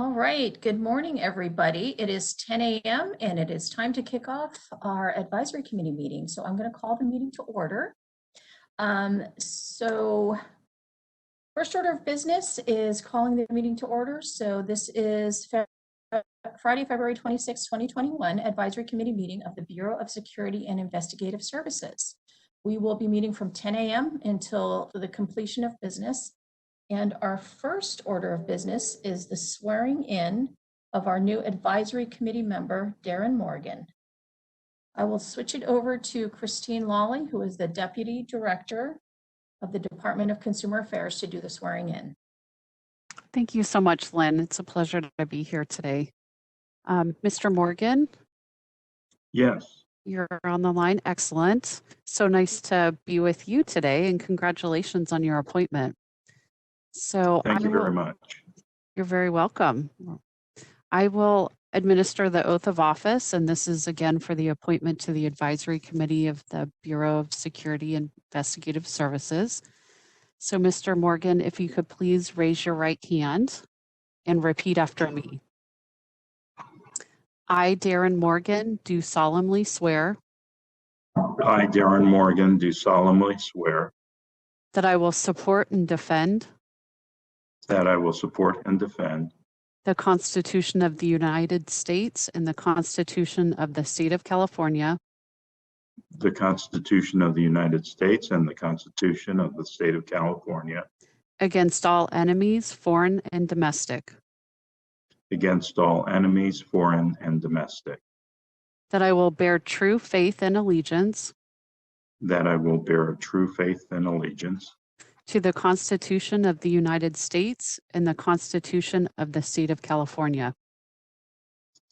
All right, good morning, everybody. It is 10 a.m. and it is time to kick off our advisory committee meeting. So I'm going to call the meeting to order. First order of business is calling the meeting to order. So this is Friday, February 26, 2021, advisory committee meeting of the Bureau of Security and Investigative Services. We will be meeting from 10 a.m. until the completion of business. And our first order of business is the swearing in of our new advisory committee member, Darren Morgan. I will switch it over to Christine Lawley, who is the Deputy Director of the Department of Consumer Affairs, to do the swearing in. Thank you so much, Lynn. It's a pleasure to be here today. Mr. Morgan? Yes. You're on the line. Excellent. So nice to be with you today, and congratulations on your appointment. So thank you very much. You're very welcome. I will administer the oath of office, and this is again for the appointment to the advisory committee of the Bureau of Security and Investigative Services. So Mr. Morgan, if you could please raise your right hand and repeat after me. I, Darren Morgan, do solemnly swear. I, Darren Morgan, do solemnly swear That I will support and defend. That I will support and defend. The Constitution of the United States and the Constitution of the State of California. The Constitution of the United States and the Constitution of the State of California. Against all enemies, foreign and domestic. Against all enemies, foreign and domestic. That I will bear true faith and allegiance. That I will bear true faith and allegiance. To the Constitution of the United States and the Constitution of the State of California.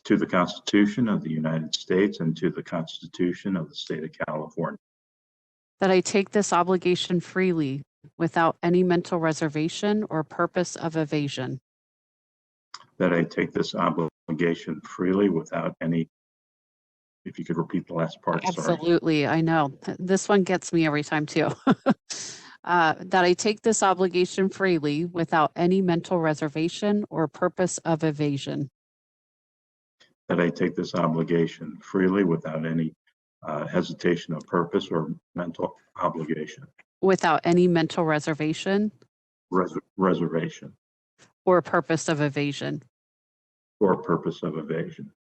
To the Constitution of the United States and to the Constitution of the State of California. That I take this obligation freely, without any mental reservation or purpose of evasion. That I take this obligation freely without any, if you could repeat the last part, Absolutely, sorry. I know. This one gets me every time too. That I take this obligation freely without any mental reservation or purpose of evasion. That I take this obligation freely without any hesitation of purpose or mental obligation. Without any mental reservation. Reservation. Or purpose of evasion. Or purpose of evasion.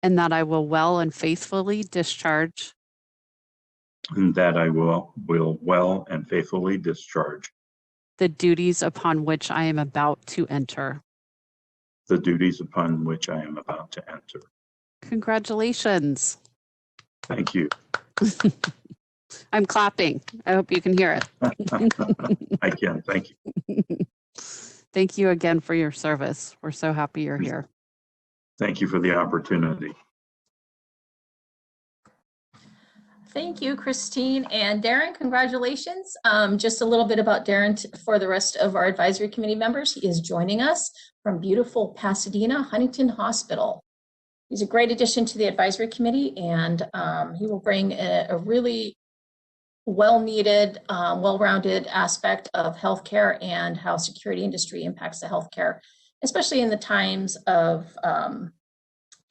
And that I will well and faithfully discharge. And that I will well and faithfully discharge. The duties upon which I am about to enter. The duties upon which I am about to enter. Congratulations. Thank you. I'm clapping. I hope you can hear it. I can. Thank you. Thank you again for your service. We're so happy you're here. Thank you for the opportunity. Thank you, Christine. And Darren, congratulations. Just a little bit about Darren for the rest of our advisory committee members. He is joining us from beautiful Pasadena Huntington Hospital. He's a great addition to the advisory committee, and he will bring a really well-needed, well-rounded aspect of healthcare and how security industry impacts the healthcare, especially in the times of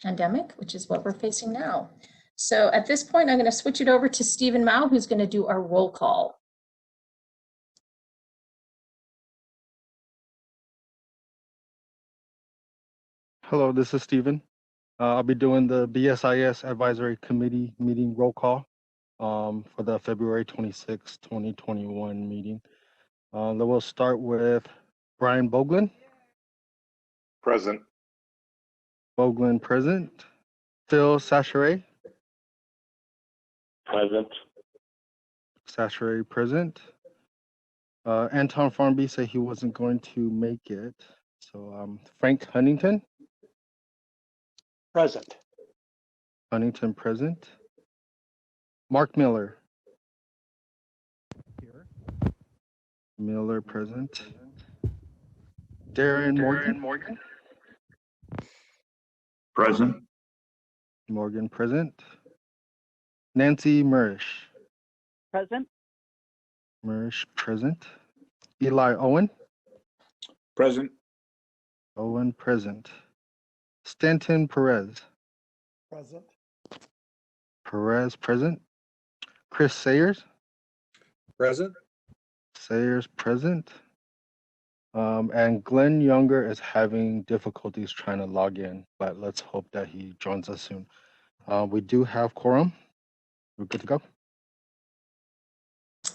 pandemic, which is what we're facing now. So at this point, I'm going to switch it over to Stephen Mao, who's going to do our roll call. Hello, this is Stephen. I'll be doing the BSIS Advisory Committee meeting roll call for the February 26, 2021 meeting. Then we'll start with Brian Boglin. Present. Boglin present. Phil Sacheret. Present. Sacheret present. Anton Farnby said he wasn't going to make it. So Frank Huntington. Present. Huntington present. Mark Miller. Here. Miller present. Darren Morgan. Present. Morgan present. Nancy Murish. Present. Murish present. Eli Owen. Present. Owen, present. Stanton Perez. Present. Perez, present. Chris Sayers. Present. Sayers, present. And Glenn Younger is having difficulties trying to log in, but let's hope that he joins us soon. We do have quorum. We're good to go.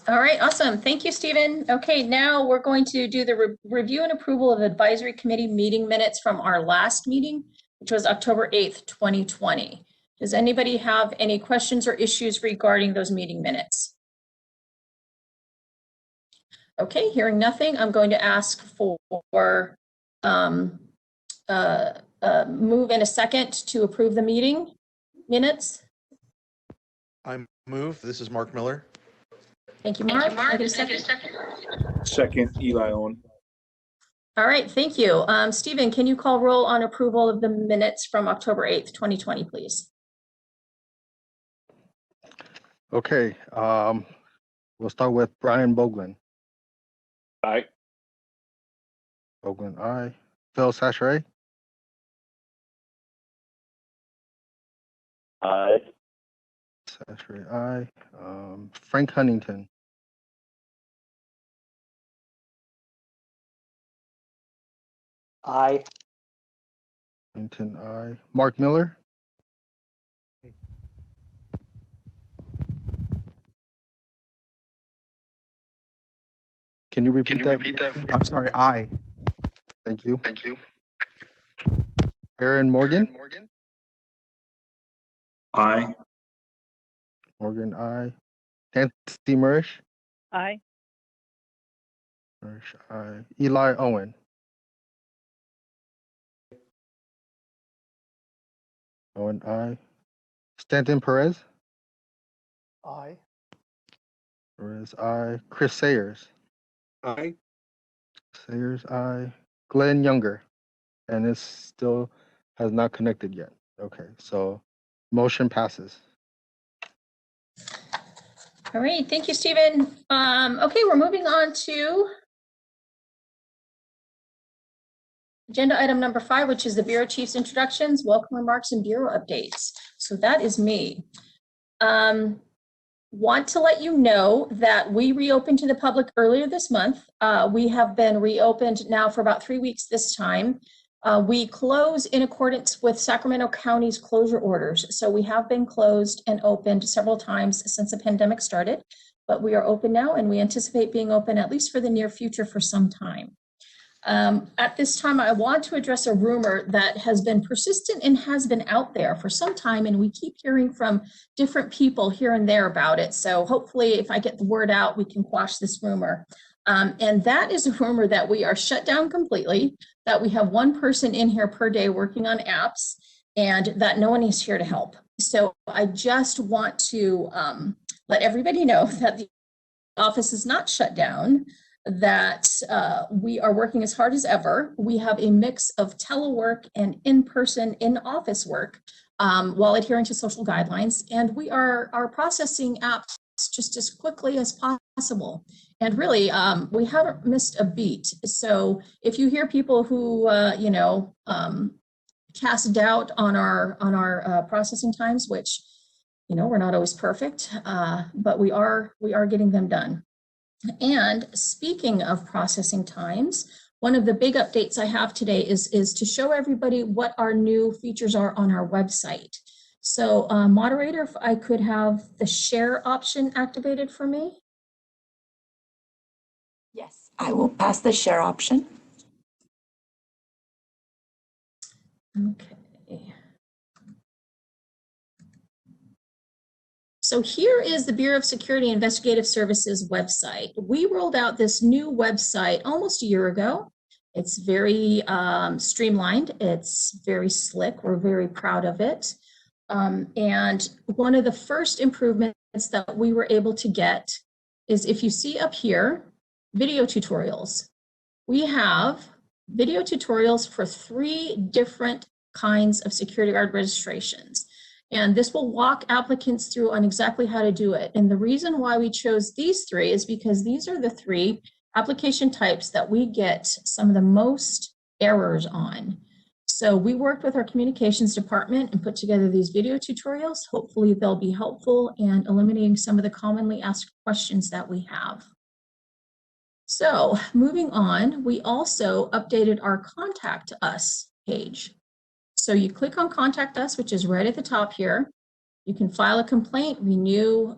All right, awesome. Thank you, Stephen. Okay, now we're going to do the review and approval of advisory committee meeting minutes from our last meeting, which was October 8th, 2020. Does anybody have any questions or issues regarding those meeting minutes? Okay, hearing nothing, I'm going to ask for move in a second to approve the meeting minutes. I move. This is Mark Miller. Thank you, Mark. Can I get a second? Second, Eli Owen. All right, thank you. Stephen, can you call roll on approval of the minutes from October 8th, 2020, please? Okay, we'll start with Brian Boglin. Aye. Boglin, aye. Phil Sacheret. Aye. Sacheret, aye. Frank Huntington. Aye. Huntington, aye. Mark Miller. Can you repeat that? I'm sorry. Aye. Thank you. Aaron Morgan. Aye. Morgan, aye. Nancy Murish. Aye. Murish, aye. Eli Owen. Owen, aye. Stanton Perez. Aye. Perez, aye. Chris Sayers. Aye. Sayers, aye. Glenn Younger. And it still has not connected yet. Okay, so motion passes. All right, thank you, Stephen. Okay, we're moving on to agenda item number 5, which is the Bureau Chief's introductions, welcome remarks, and Bureau updates. So that is me. Want to let you know that we reopened to the public earlier this month. We have been reopened now for about 3 weeks this time. We close in accordance with Sacramento County's closure orders. So we have been closed and opened several times since the pandemic started, but we are open now and we anticipate being open at least for the near future for some time. At this time, I want to address a rumor that has been persistent and has been out there for some time, and we keep hearing from different people here and there about it. So hopefully, if I get the word out, we can quash this rumor. And that is a rumor that we are shut down completely, that we have one person in here per day working on apps, and that no one is here to help. So I just want to let everybody know that the office is not shut down, that we are working as hard as ever. We have a mix of telework and in-person, in-office work while adhering to social guidelines, and we are processing apps just as quickly as possible. And really, we haven't missed a beat. So if you hear people who, cast doubt on our processing times, which, we're not always perfect, but we are getting them done. And speaking of processing times, one of the big updates I have today is to show everybody what our new features are on our website. So moderator, if I could have the share option activated for me. Yes, I will pass the share option. Okay. So here is the Bureau of Security Investigative Services website. We rolled out this new website almost a year ago. It's very streamlined. It's very slick. We're very proud of it. And one of the first improvements that we were able to get is, if you see up here, video tutorials. We have video tutorials for 3 different kinds of security guard registrations. And this will walk applicants through on exactly how to do it. And the reason why we chose these 3 is because these are the 3 application types that we get some of the most errors on. So we worked with our communications department and put together these video tutorials. Hopefully they'll be helpful in eliminating some of the commonly asked questions that we have. So moving on, we also updated our Contact Us page. So you click on Contact Us, which is right at the top here. You can file a complaint, renew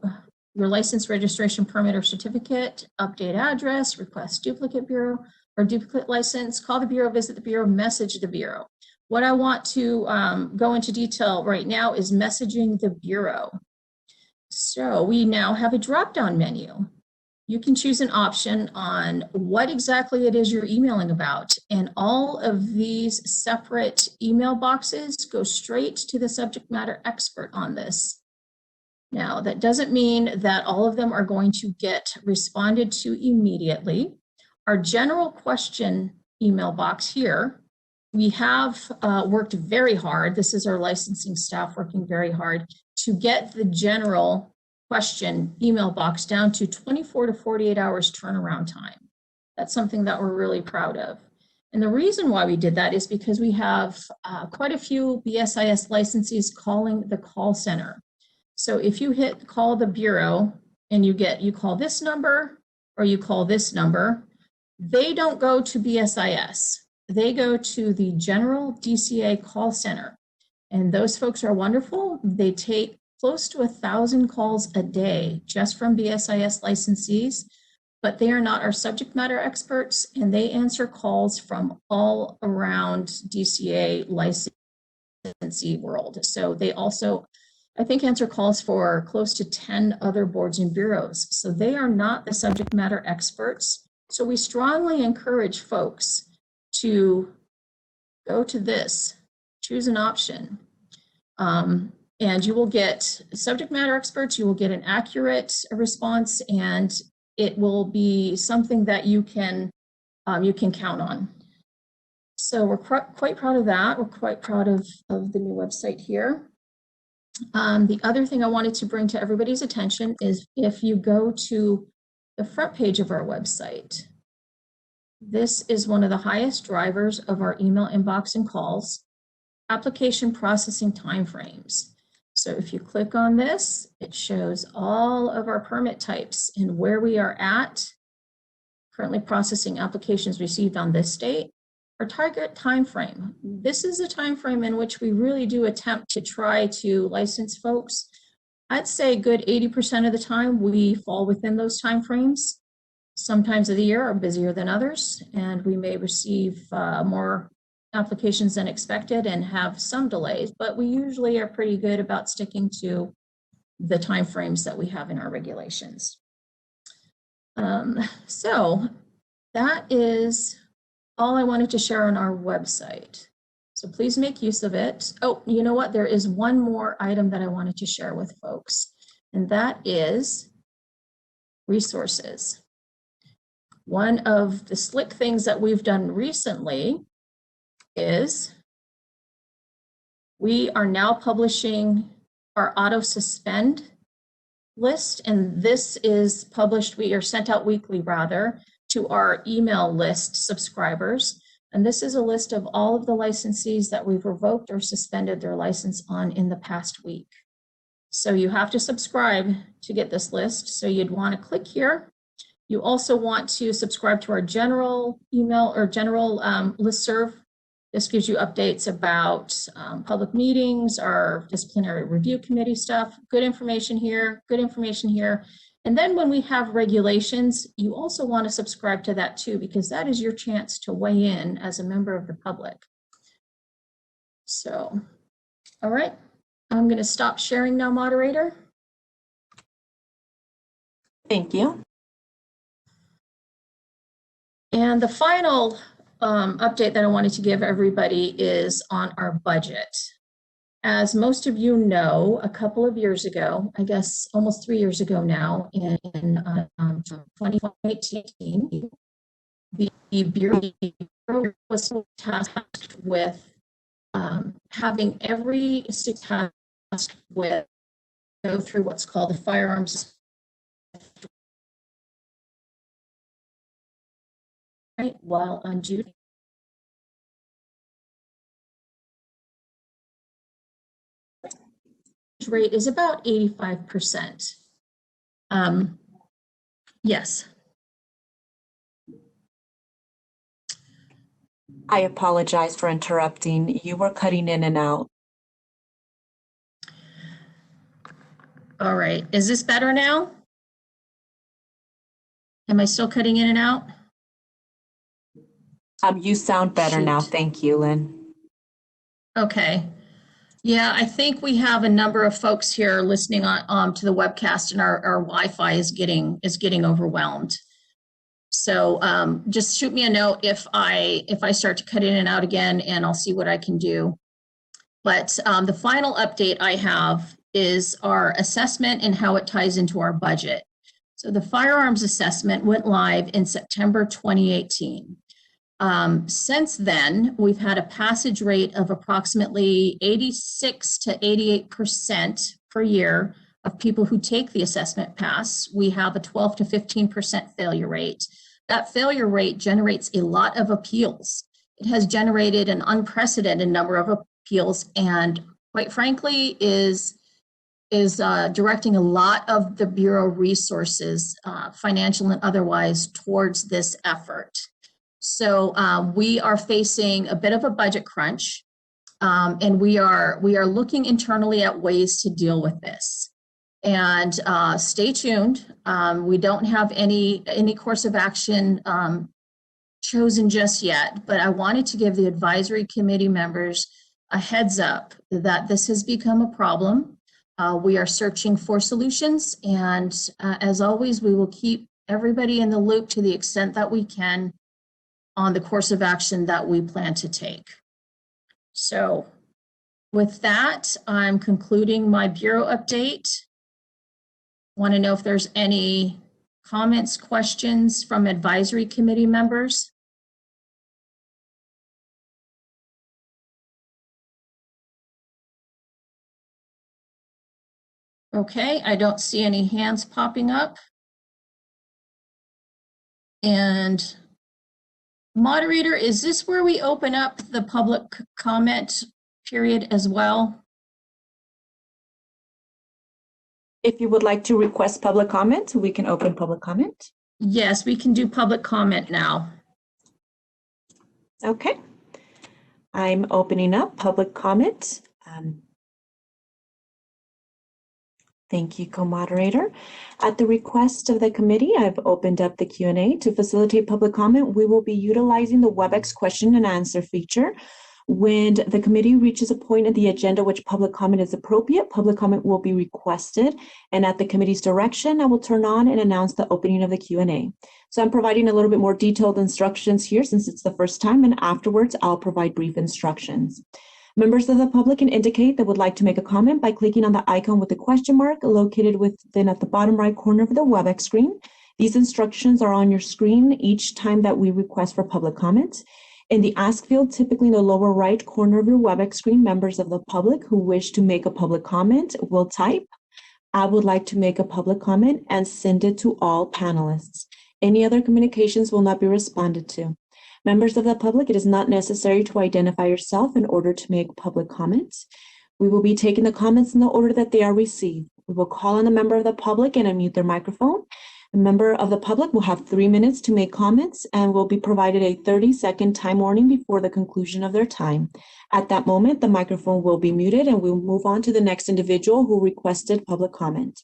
your license, registration, permit, or certificate, update address, request duplicate bureau or duplicate license, call the bureau, visit the bureau, message the bureau. What I want to go into detail right now is messaging the bureau. So we now have a drop-down menu. You can choose an option on what exactly it is you're emailing about, and all of these separate email boxes go straight to the subject matter expert on this. Now, that doesn't mean that all of them are going to get responded to immediately. Our general question email box here, we have worked very hard. This is our licensing staff working very hard to get the general question email box down to 24 to 48 hours turnaround time. That's something that we're really proud of. And the reason why we did that is because we have quite a few BSIS licensees calling the call center. So if you hit call the bureau and you call this number or you call this number, they don't go to BSIS. They go to the general DCA call center. And those folks are wonderful. They take close to 1,000 calls a day just from BSIS licensees, but they are not our subject matter experts, and they answer calls from all around DCA licensee world. So they also, I think, answer calls for close to 10 other boards and bureaus. So they are not the subject matter experts. So we strongly encourage folks to go to this, choose an option. And you will get subject matter experts, you will get an accurate response, and it will be something that you can count on. So we're quite proud of that. We're quite proud of the new website here. The other thing I wanted to bring to everybody's attention is if you go to the front page of our website, this is one of the highest drivers of our email inbox and calls, application processing timeframes. So if you click on this, it shows all of our permit types and where we are at, currently processing applications received on this date. Our target time frame. This is a time frame in which we really do attempt to try to license folks. I'd say good 80% of the time we fall within those time frames. Some times of the year are busier than others, and we may receive more applications than expected and have some delays, but we usually are pretty good about sticking to the timeframes that we have in our regulations. So that is all I wanted to share on our website. So please make use of it. Oh, you know what? There is one more item that I wanted to share with folks, and that is resources. One of the slick things that we've done recently is we are now publishing our auto suspend list, and this is published, we are sent out weekly rather, to our email list subscribers. And this is a list of all of the licensees that we've revoked or suspended their license on in the past week. So you have to subscribe to get this list. So you'd want to click here. You also want to subscribe to our general email or general listserv. This gives you updates about public meetings, our disciplinary review committee stuff, good information here, good information here. And then when we have regulations, you also want to subscribe to that too, because that is your chance to weigh in as a member of the public. So, all right, I'm going to stop sharing now, moderator. Thank you. And the final update that I wanted to give everybody is on our budget. As most of you know, a couple of years ago, I guess almost 3 years ago now, in 2018, the Bureau was tasked with having every tasked with go through what's called the Firearms while on duty. rate is about 85%. Yes. I apologize for interrupting. You were cutting in and out. All right. Is this better now? Am I still cutting in and out? You sound better now. Shoot. Thank you, Lynn. Okay. Yeah, I think we have a number of folks here listening on to the webcast, and our Wi-Fi is getting overwhelmed. So just shoot me a note if I start to cut in and out again, and I'll see what I can do. But the final update I have is our assessment and how it ties into our budget. So the firearms assessment went live in September 2018. Since then, we've had a passage rate of approximately 86 to 88% per year of people who take the assessment pass. We have a 12 to 15% failure rate. That failure rate generates a lot of appeals. It has generated an unprecedented number of appeals, and quite frankly is directing a lot of the Bureau resources, financial and otherwise, towards this effort. So we are facing a bit of a budget crunch, and we are looking internally at ways to deal with this. And stay tuned. We don't have any course of action chosen just yet, but I wanted to give the advisory committee members a heads up that this has become a problem. We are searching for solutions, and as always, we will keep everybody in the loop to the extent that we can on the course of action that we plan to take. So with that, I'm concluding my Bureau update. Want to know if there's any comments, questions from advisory committee members? Okay, I don't see any hands popping up. And moderator, is this where we open up the public comment period as well? If you would like to request public comment, we can open public comment. Yes, we can do public comment now. Okay. I'm opening up public comment. Thank you, co-moderator. At the request of the committee, I've opened up the Q&A. To facilitate public comment, we will be utilizing the WebEx question and answer feature. When the committee reaches a point in the agenda which public comment is appropriate, public comment will be requested. And at the committee's direction, I will turn on and announce the opening of the Q&A. So I'm providing a little bit more detailed instructions here since it's the first time, and afterwards I'll provide brief instructions. Members of the public can indicate they would like to make a comment by clicking on the icon with the question mark located within at the bottom right corner of the WebEx screen. These instructions are on your screen each time that we request for public comment. In the Ask field, typically in the lower right corner of your WebEx screen, members of the public who wish to make a public comment will type, "I would like to make a public comment," and send it to all panelists. Any other communications will not be responded to. Members of the public, it is not necessary to identify yourself in order to make public comments. We will be taking the comments in the order that they are received. We will call on a member of the public and unmute their microphone. A member of the public will have 3 minutes to make comments and will be provided a 30-second time warning before the conclusion of their time. At that moment, the microphone will be muted and we'll move on to the next individual who requested public comment.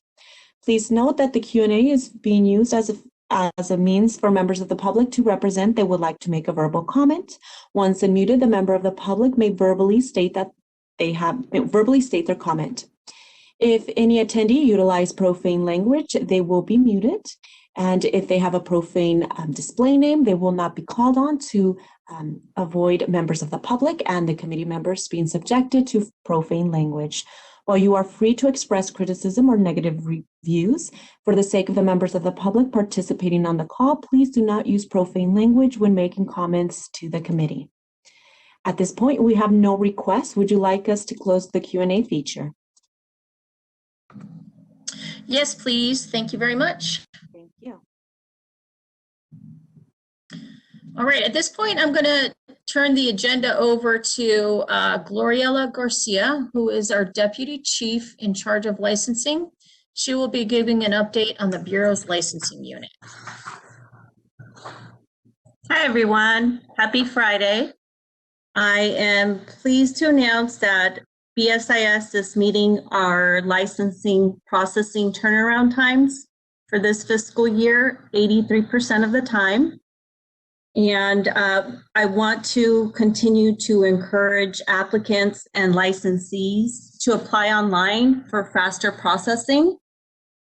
Please note that the Q&A is being used as a means for members of the public to represent they would like to make a verbal comment. Once unmuted, the member of the public may verbally state their comment. If any attendee utilize profane language, they will be muted. And if they have a profane display name, they will not be called on to avoid members of the public and the committee members being subjected to profane language. While you are free to express criticism or negative reviews, for the sake of the members of the public participating on the call, please do not use profane language when making comments to the committee. At this point, we have no requests. Would you like us to close the Q&A feature? Yes, please. Thank you very much. Thank you. All right, at this point, I'm going to turn the agenda over to Gloriela Garcia, who is our Deputy Chief in charge of licensing. She will be giving an update on the Bureau's licensing unit. Hi, everyone. Happy Friday. I am pleased to announce that BSIS is meeting our licensing processing turnaround times for this fiscal year, 83% of the time. And I want to continue to encourage applicants and licensees to apply online for faster processing.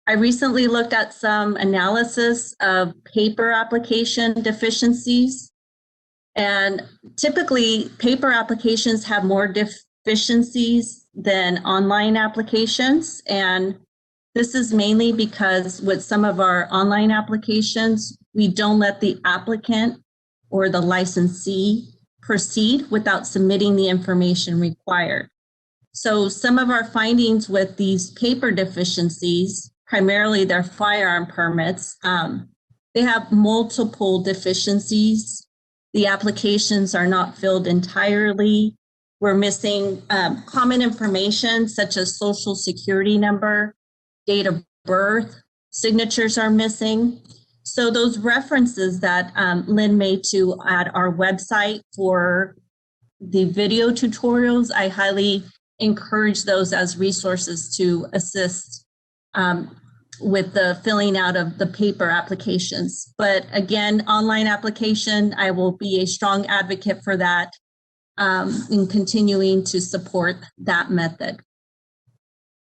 I recently looked at some analysis of paper application deficiencies. And typically, paper applications have more deficiencies than online applications. And this is mainly because with some of our online applications, we don't let the applicant or the licensee proceed without submitting the information required. So some of our findings with these paper deficiencies, primarily their firearm permits, they have multiple deficiencies. The applications are not filled entirely. We're missing common information such as social security number, date of birth, signatures are missing. So those references that Lynn made to add our website for the video tutorials, I highly encourage those as resources to assist with the filling out of the paper applications. But again, online application, I will be a strong advocate for that in continuing to support that method.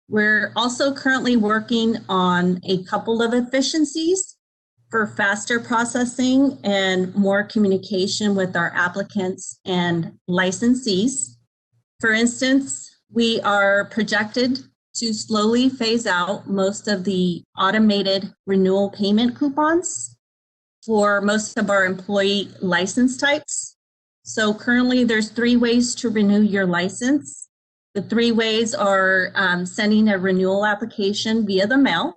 We're also currently working on a couple of efficiencies for faster processing and more communication with our applicants and licensees. For instance, we are projected to slowly phase out most of the automated renewal payment coupons for most of our employee license types. So currently there's 3 ways to renew your license. The 3 ways are sending a renewal application via the mail,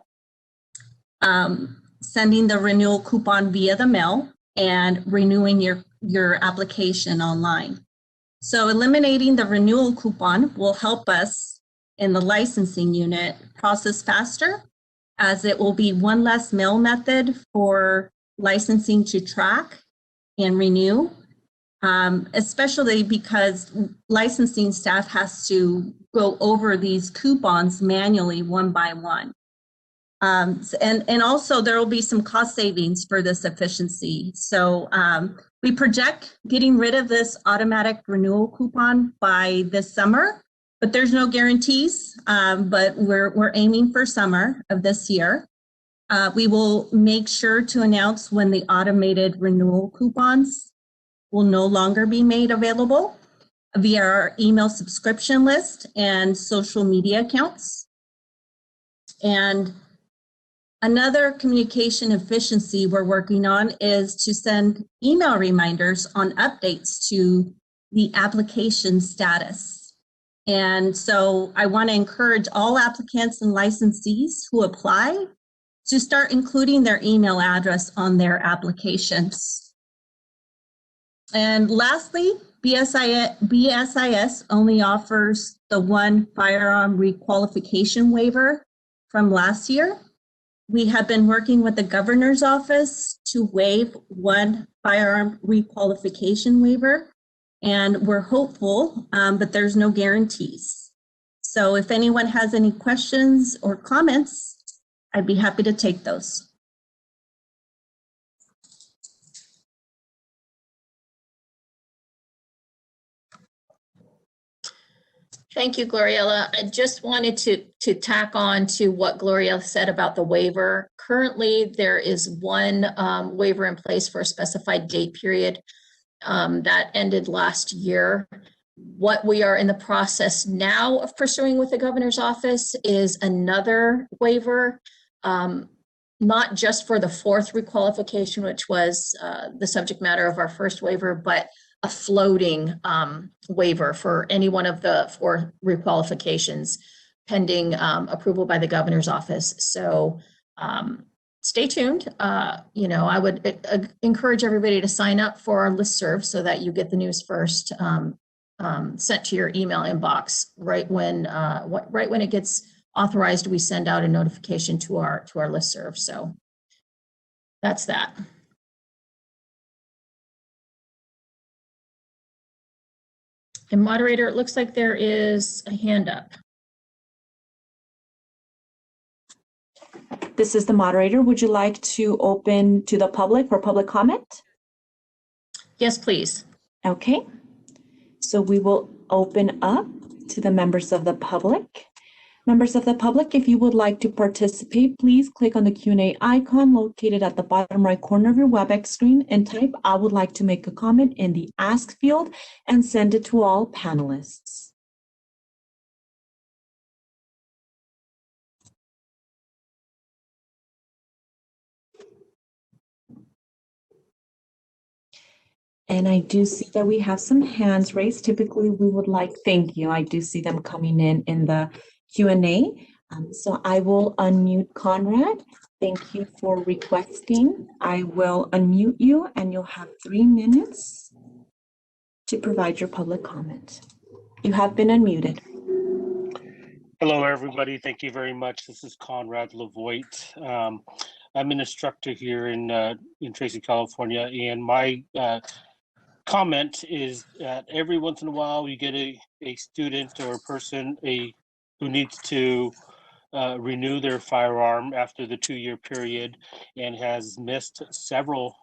sending the renewal coupon via the mail, and renewing your application online. So eliminating the renewal coupon will help us in the licensing unit process faster, as it will be one less mail method for licensing to track and renew, especially because licensing staff has to go over these coupons manually one by one. And also there will be some cost savings for this efficiency. So we project getting rid of this automatic renewal coupon by this summer, but there's no guarantees, but we're aiming for summer of this year. We will make sure to announce when the automated renewal coupons will no longer be made available via our email subscription list and social media accounts. And another communication efficiency we're working on is to send email reminders on updates to the application status. And so I want to encourage all applicants and licensees who apply to start including their email address on their applications. And lastly, BSIS only offers the one firearm requalification waiver from last year. We have been working with the governor's office to waive one firearm requalification waiver, and we're hopeful, but there's no guarantees. So if anyone has any questions or comments, I'd be happy to take those. Thank you, Gloriela. I just wanted to tack on to what Gloriela said about the waiver. Currently, there is one waiver in place for a specified date period that ended last year. What we are in the process now of pursuing with the governor's office is another waiver, not just for the 4th requalification, which was the subject matter of our first waiver, but a floating waiver for any one of the 4 requalifications pending approval by the governor's office. So stay tuned. I would encourage everybody to sign up for our listserv so that you get the news first sent to your email inbox right when it gets authorized. We send out a notification to our listserv. So that's that. And moderator, it looks like there is a hand up. This is the moderator. Would you like to open to the public for public comment? Yes, please. Okay. So we will open up to the members of the public. Members of the public, if you would like to participate, please click on the Q&A icon located at the bottom right corner of your WebEx screen and type "I would like to make a comment" in the Ask field and send it to all panelists. And I do see that we have some hands raised. Typically, we would like, thank you. I do see them coming in the Q&A. So I will unmute Conrad. Thank you for requesting. I will unmute you and you'll have 3 minutes to provide your public comment. You have been unmuted. Hello, everybody. Thank you very much. This is Conrad Lavoit. I'm an instructor here in Tracy, California, and my comment is that every once in a while you get a student or a person who needs to renew their firearm after the 2-year period and has missed several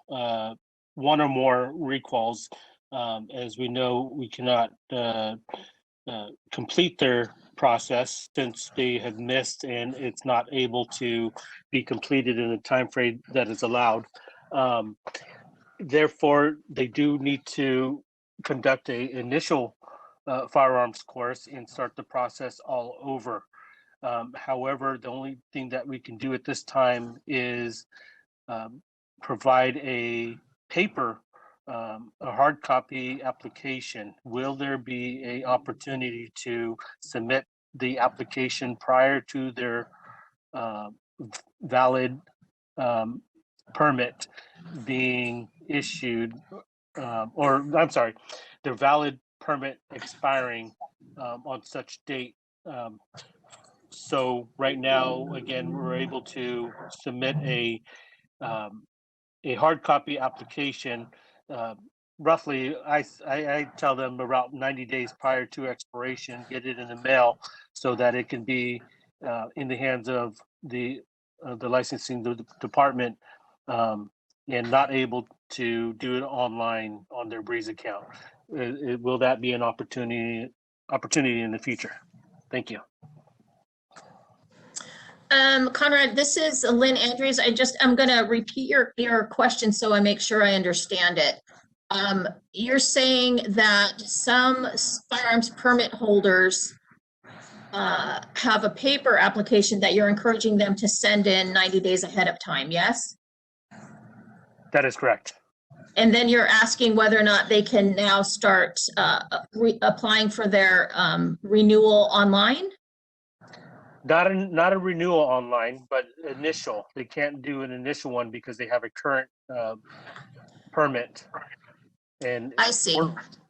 one or more recalls. As we know, we cannot complete their process since they have missed and it's not able to be completed in a time frame that is allowed. Therefore, they do need to conduct an initial firearms course and start the process all over. However, the only thing that we can do at this time is provide a paper, a hard copy application. Will there be an opportunity to submit the application prior to their valid permit being issued, or I'm sorry, their valid permit expiring on such date? So right now, again, we're able to submit a hard copy application. Roughly, I tell them about 90 days prior to expiration, get it in the mail so that it can be in the hands of the licensing department and not able to do it online on their Breeze account. Will that be an opportunity in the future? Thank you. Conrad, this is Lynn Andrews. I'm going to repeat your question so I make sure I understand it. You're saying that some firearms permit holders have a paper application that you're encouraging them to send in 90 days ahead of time, yes? That is correct. And then you're asking whether or not they can now start applying for their renewal online? Not a renewal online, but initial. They can't do an initial one because they have a current permit. And I see.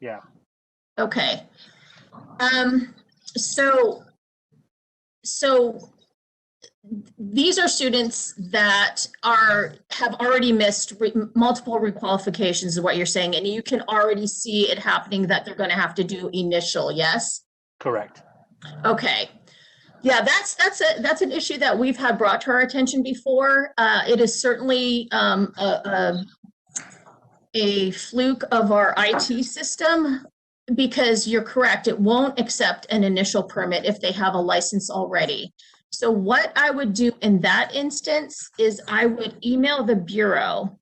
Yeah. Okay. So these are students that have already missed multiple requalifications, is what you're saying, and you can already see it happening that they're going to have to do initial, yes? Correct. Okay. Yeah, that's an issue that we've had brought to our attention before. It is certainly a fluke of our IT system, because you're correct, it won't accept an initial permit if they have a license already. So what I would do in that instance is I would email the Bureau,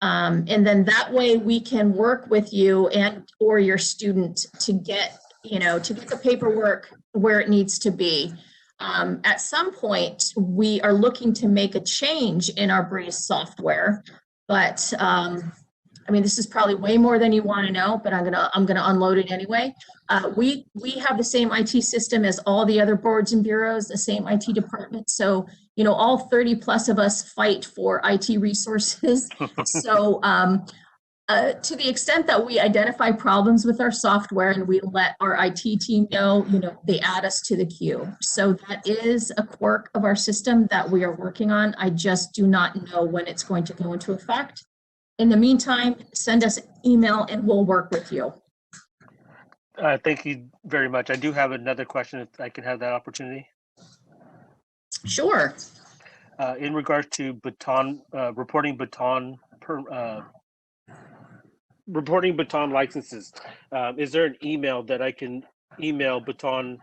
and then that way we can work with you and or your student to get the paperwork where it needs to be. At some point, we are looking to make a change in our Breeze software, but I mean, this is probably way more than you want to know, but I'm gonna unload it anyway. We have the same IT system as all the other boards and bureaus, the same IT department. So, you know, all 30 plus of us fight for IT resources. So to the extent that we identify problems with our software and we let our IT team know, you know, they add us to the queue. So that is a quirk of our system that we are working on. I just do not know when it's going to go into effect. In the meantime, send us an email and we'll work with you. Thank you very much. I do have another question if I can have that opportunity. Sure. In regards to reporting baton licenses, is there an email that I can email baton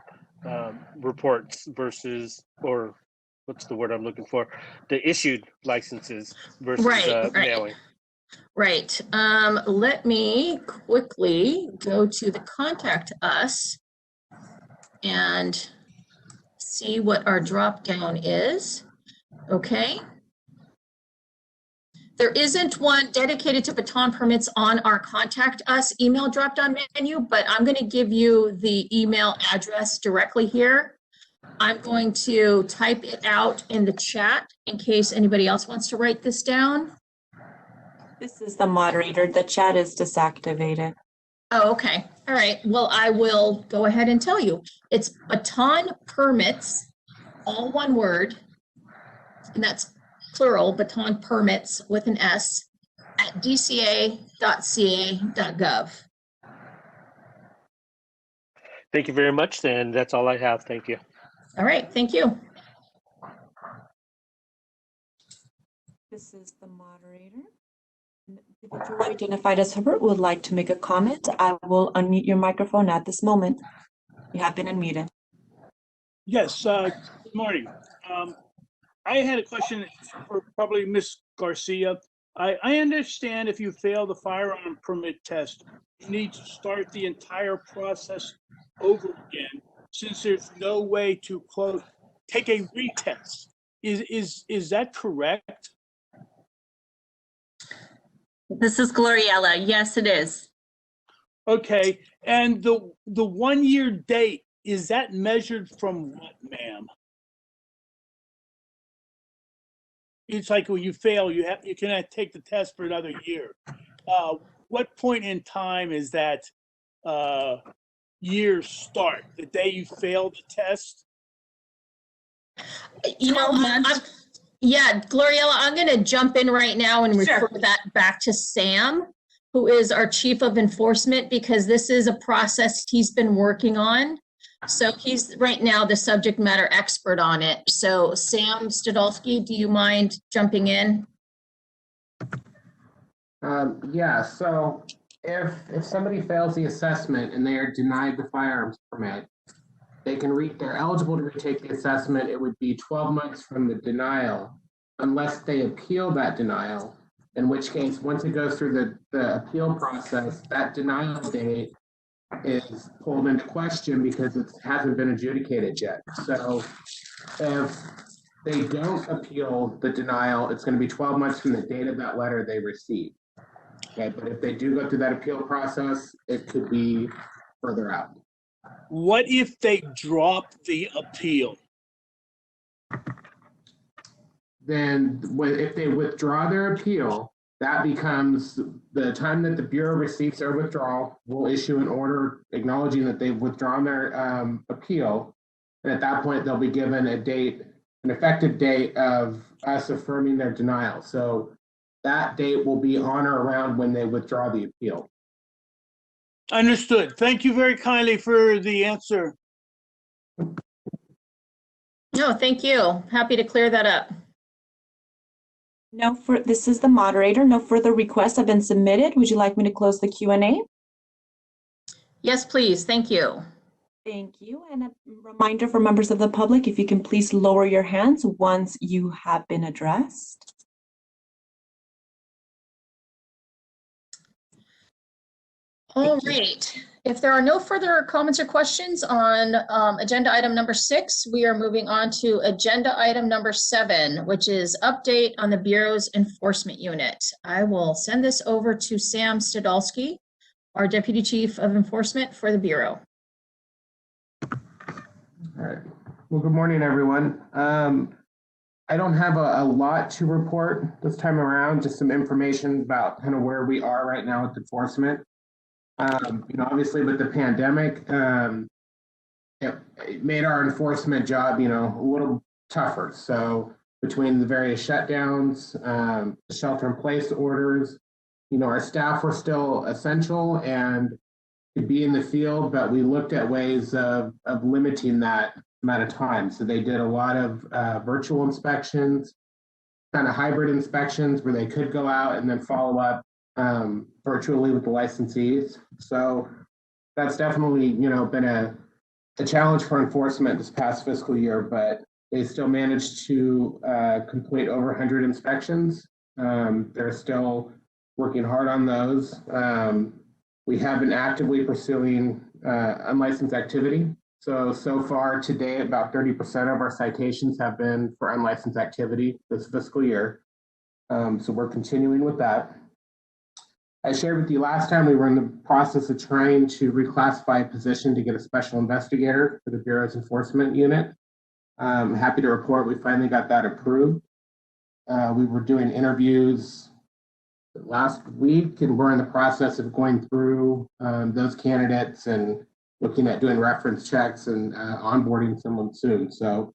reports versus, or what's the word I'm looking for? The issued licenses versus mailing. Right. Let me quickly go to the contact us and see what our drop down is. Okay. There isn't one dedicated to baton permits on our contact us email drop down menu, but I'm going to give you the email address directly here. I'm going to type it out in the chat in case anybody else wants to write this down. This is the moderator. The chat is desactivated. Oh, okay. All right. Well, I will go ahead and tell you. It's baton permits, all one word, and that's plural, baton permits with an S, at dca.ca.gov. Thank you very much, and that's all I have. Thank you. All right. Thank you. This is the moderator. An individual identified as Herbert would like to make a comment. I will unmute your microphone at this moment. You have been unmuted. Yes, good morning. I had a question for probably Ms. Garcia. I understand if you fail the firearm permit test, you need to start the entire process over again, since there's no way to, quote, take a retest. Is that correct? This is Gloriella. Yes, it is. Okay, and the 1 year date, is that measured from what, ma'am? It's like when you fail, you cannot take the test for another year. What point in time is that year start? The day you fail the test? You know, yeah, Gloriella, I'm going to jump in right now and refer that back to Sam, who is our chief of enforcement, because this is a process he's been working on. So he's right now the subject matter expert on it. So Sam Stadolsky, do you mind jumping in? Yeah, so if somebody fails the assessment and they are denied the firearms permit, they're eligible to retake the assessment. It would be 12 months from the denial, unless they appeal that denial, in which case, once it goes through the appeal process, that denial date is pulled into question because it hasn't been adjudicated yet. So if they don't appeal the denial, it's going to be 12 months from the date of that letter they received. Okay, but if they do go through that appeal process, it could be further out. What if they drop the appeal? Then if they withdraw their appeal, that becomes the time that the Bureau receives their withdrawal. We'll issue an order acknowledging that they've withdrawn their appeal. And at that point, they'll be given a date, an effective date of us affirming their denial. So that date will be on or around when they withdraw the appeal. Understood. Thank you very kindly for the answer. No, thank you. Happy to clear that up. This is the moderator. No further requests have been submitted. Would you like me to close the Q&A? Yes, please. Thank you. Thank you. And a reminder for members of the public, if you can please lower your hands once you have been addressed. All right. If there are no further comments or questions on agenda item number 6, we are moving on to agenda item number 7, which is update on the Bureau's enforcement unit. I will send this over to Sam Stadolsky, our Deputy Chief of Enforcement for the Bureau. All right. Well, good morning, everyone. I don't have a lot to report this time around, just some information about kind of where we are right now with enforcement. Obviously with the pandemic, it made our enforcement job, a little tougher. So between the various shutdowns, the shelter-in-place orders, our staff were still essential and could be in the field, but we looked at ways of limiting that amount of time. So they did a lot of virtual inspections, kind of hybrid inspections where they could go out and then follow up virtually with the licensees. So that's definitely, been a challenge for enforcement this past fiscal year, but they still managed to complete over 100 inspections. They're still working hard on those. We have been actively pursuing unlicensed activity. So far today, about 30% of our citations have been for unlicensed activity this fiscal year. So we're continuing with that. I shared with you last time we were in the process of trying to reclassify a position to get a special investigator for the Bureau's enforcement unit. I'm happy to report we finally got that approved. We were doing interviews last week, and we're in the process of going through those candidates and looking at doing reference checks and onboarding someone soon. So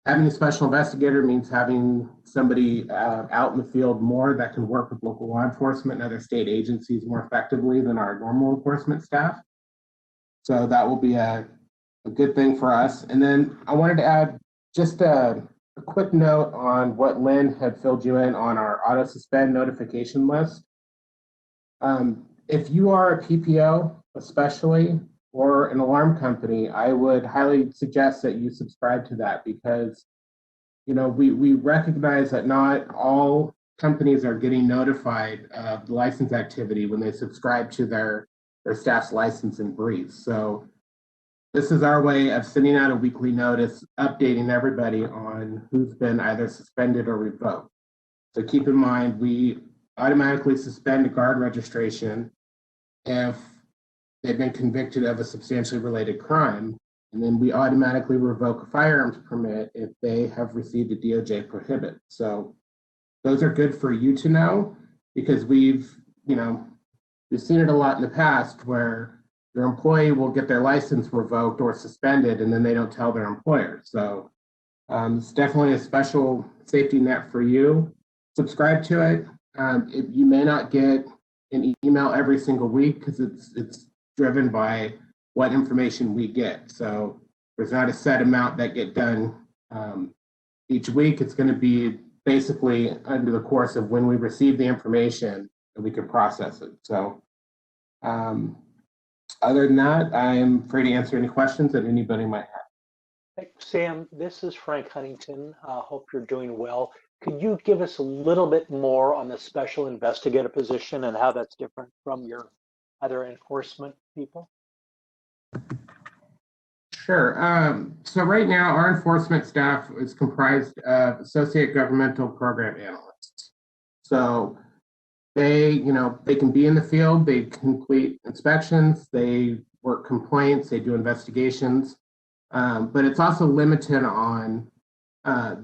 having a special investigator means having somebody out in the field more that can work with local law enforcement and other state agencies more effectively than our normal enforcement staff. So that will be a good thing for us. And then I wanted to add just a quick note on what Lynn had filled you in on our auto suspend notification list. If you are a PPO, especially, or an alarm company, I would highly suggest that you subscribe to that because, we recognize that not all companies are getting notified of the license activity when they subscribe to their staff's license and briefs. So this is our way of sending out a weekly notice, updating everybody on who's been either suspended or revoked. So keep in mind, we automatically suspend a guard registration if they've been convicted of a substantially related crime, and then we automatically revoke a firearms permit if they have received a DOJ prohibit. So those are good for you to know because we've seen it a lot in the past where your employee will get their license revoked or suspended and then they don't tell their employer. So it's definitely a special safety net for you. Subscribe to it. You may not get an email every single week because it's driven by what information we get. So there's not a set amount that get done each week. It's going to be basically under the course of when we receive the information and we can process it. So other than that, I'm free to answer any questions that anybody might have. Sam, this is Frank Huntington. Hope you're doing well. Could you give us a little bit more on the special investigator position and how that's different from your other enforcement people? Sure. So right now, our enforcement staff is comprised of associate governmental program analysts. So they can be in the field, they complete inspections, they work complaints, they do investigations, but it's also limited on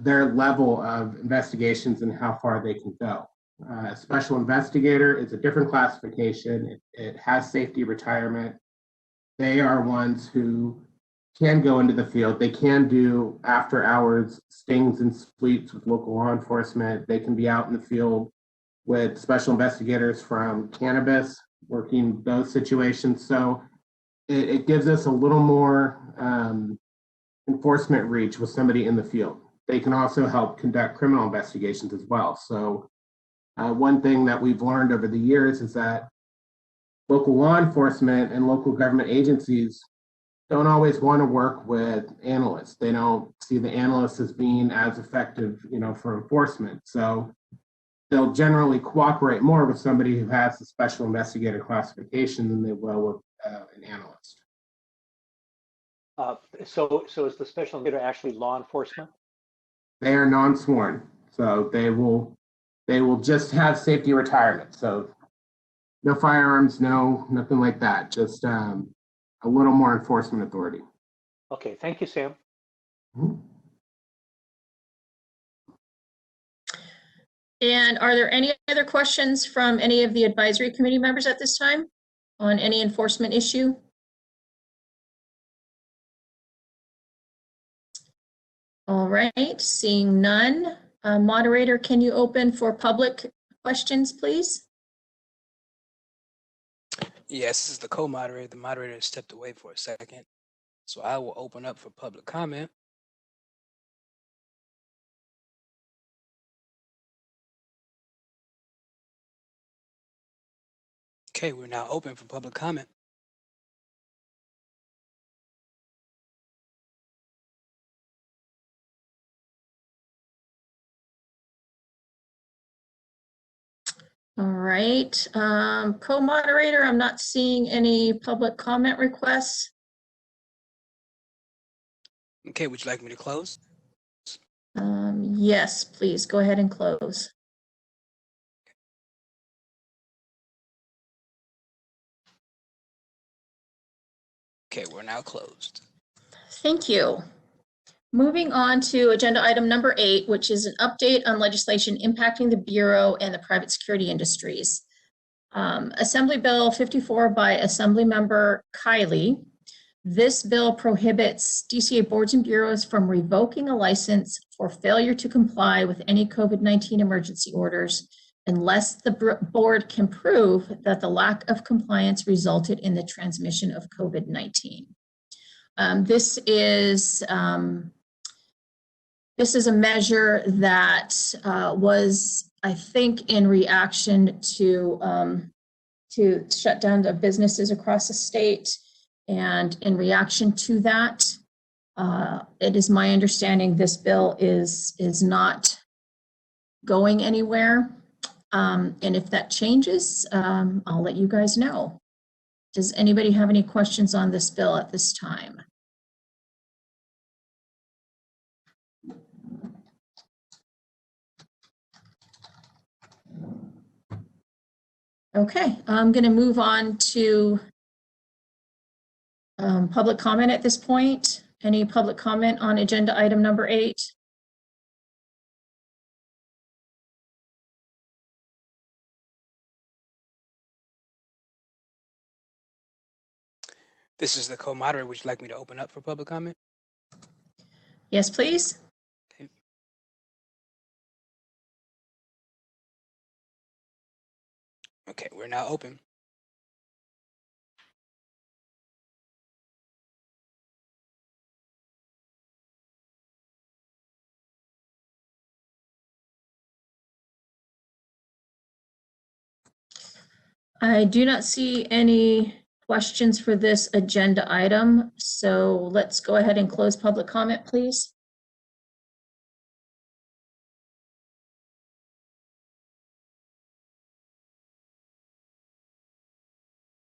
their level of investigations and how far they can go. A special investigator is a different classification. It has safety retirement. They are ones who can go into the field. They can do after hours stings and sweeps with local law enforcement. They can be out in the field with special investigators from cannabis, working those situations. So it gives us a little more enforcement reach with somebody in the field. They can also help conduct criminal investigations as well. So one thing that we've learned over the years is that local law enforcement and local government agencies don't always want to work with analysts. They don't see the analysts as being as effective, for enforcement. So they'll generally cooperate more with somebody who has the special investigator classification than they will with an analyst. So is the special investigator actually law enforcement? They are non-sworn, so they will just have safety retirement. So no firearms, nothing like that. Just a little more enforcement authority. Okay, thank you, Sam. Mhm. And are there any other questions from any of the advisory committee members at this time on any enforcement issue? All right, seeing none. Moderator, can you open for public questions, please? Yes, this is the co-moderator. The moderator has stepped away for a second. So I will open up for public comment. Okay, we're now open for public comment. All right, co-moderator, I'm not seeing any public comment requests. Okay, would you like me to close? Yes, please go ahead and close. Okay, we're now closed. Thank you. Moving on to agenda item number 8, which is an update on legislation impacting the Bureau and the private security industries. Assembly Bill 54 by Assemblymember Kiley. This bill prohibits DCA boards and bureaus from revoking a license for failure to comply with any COVID-19 emergency orders unless the board can prove that the lack of compliance resulted in the transmission of COVID-19. This is a measure that was, I think, in reaction to shut down the businesses across the state. And in reaction to that, it is my understanding this bill is not going anywhere. And if that changes, I'll let you guys know. Does anybody have any questions on this bill at this time? Okay, I'm going to move on to public comment at this point. Any public comment on agenda item number 8? This is the co-moderator. Would you like me to open up for public comment? Yes, please. Okay. Okay, we're now open. I do not see any questions for this agenda item, so let's go ahead and close public comment, please.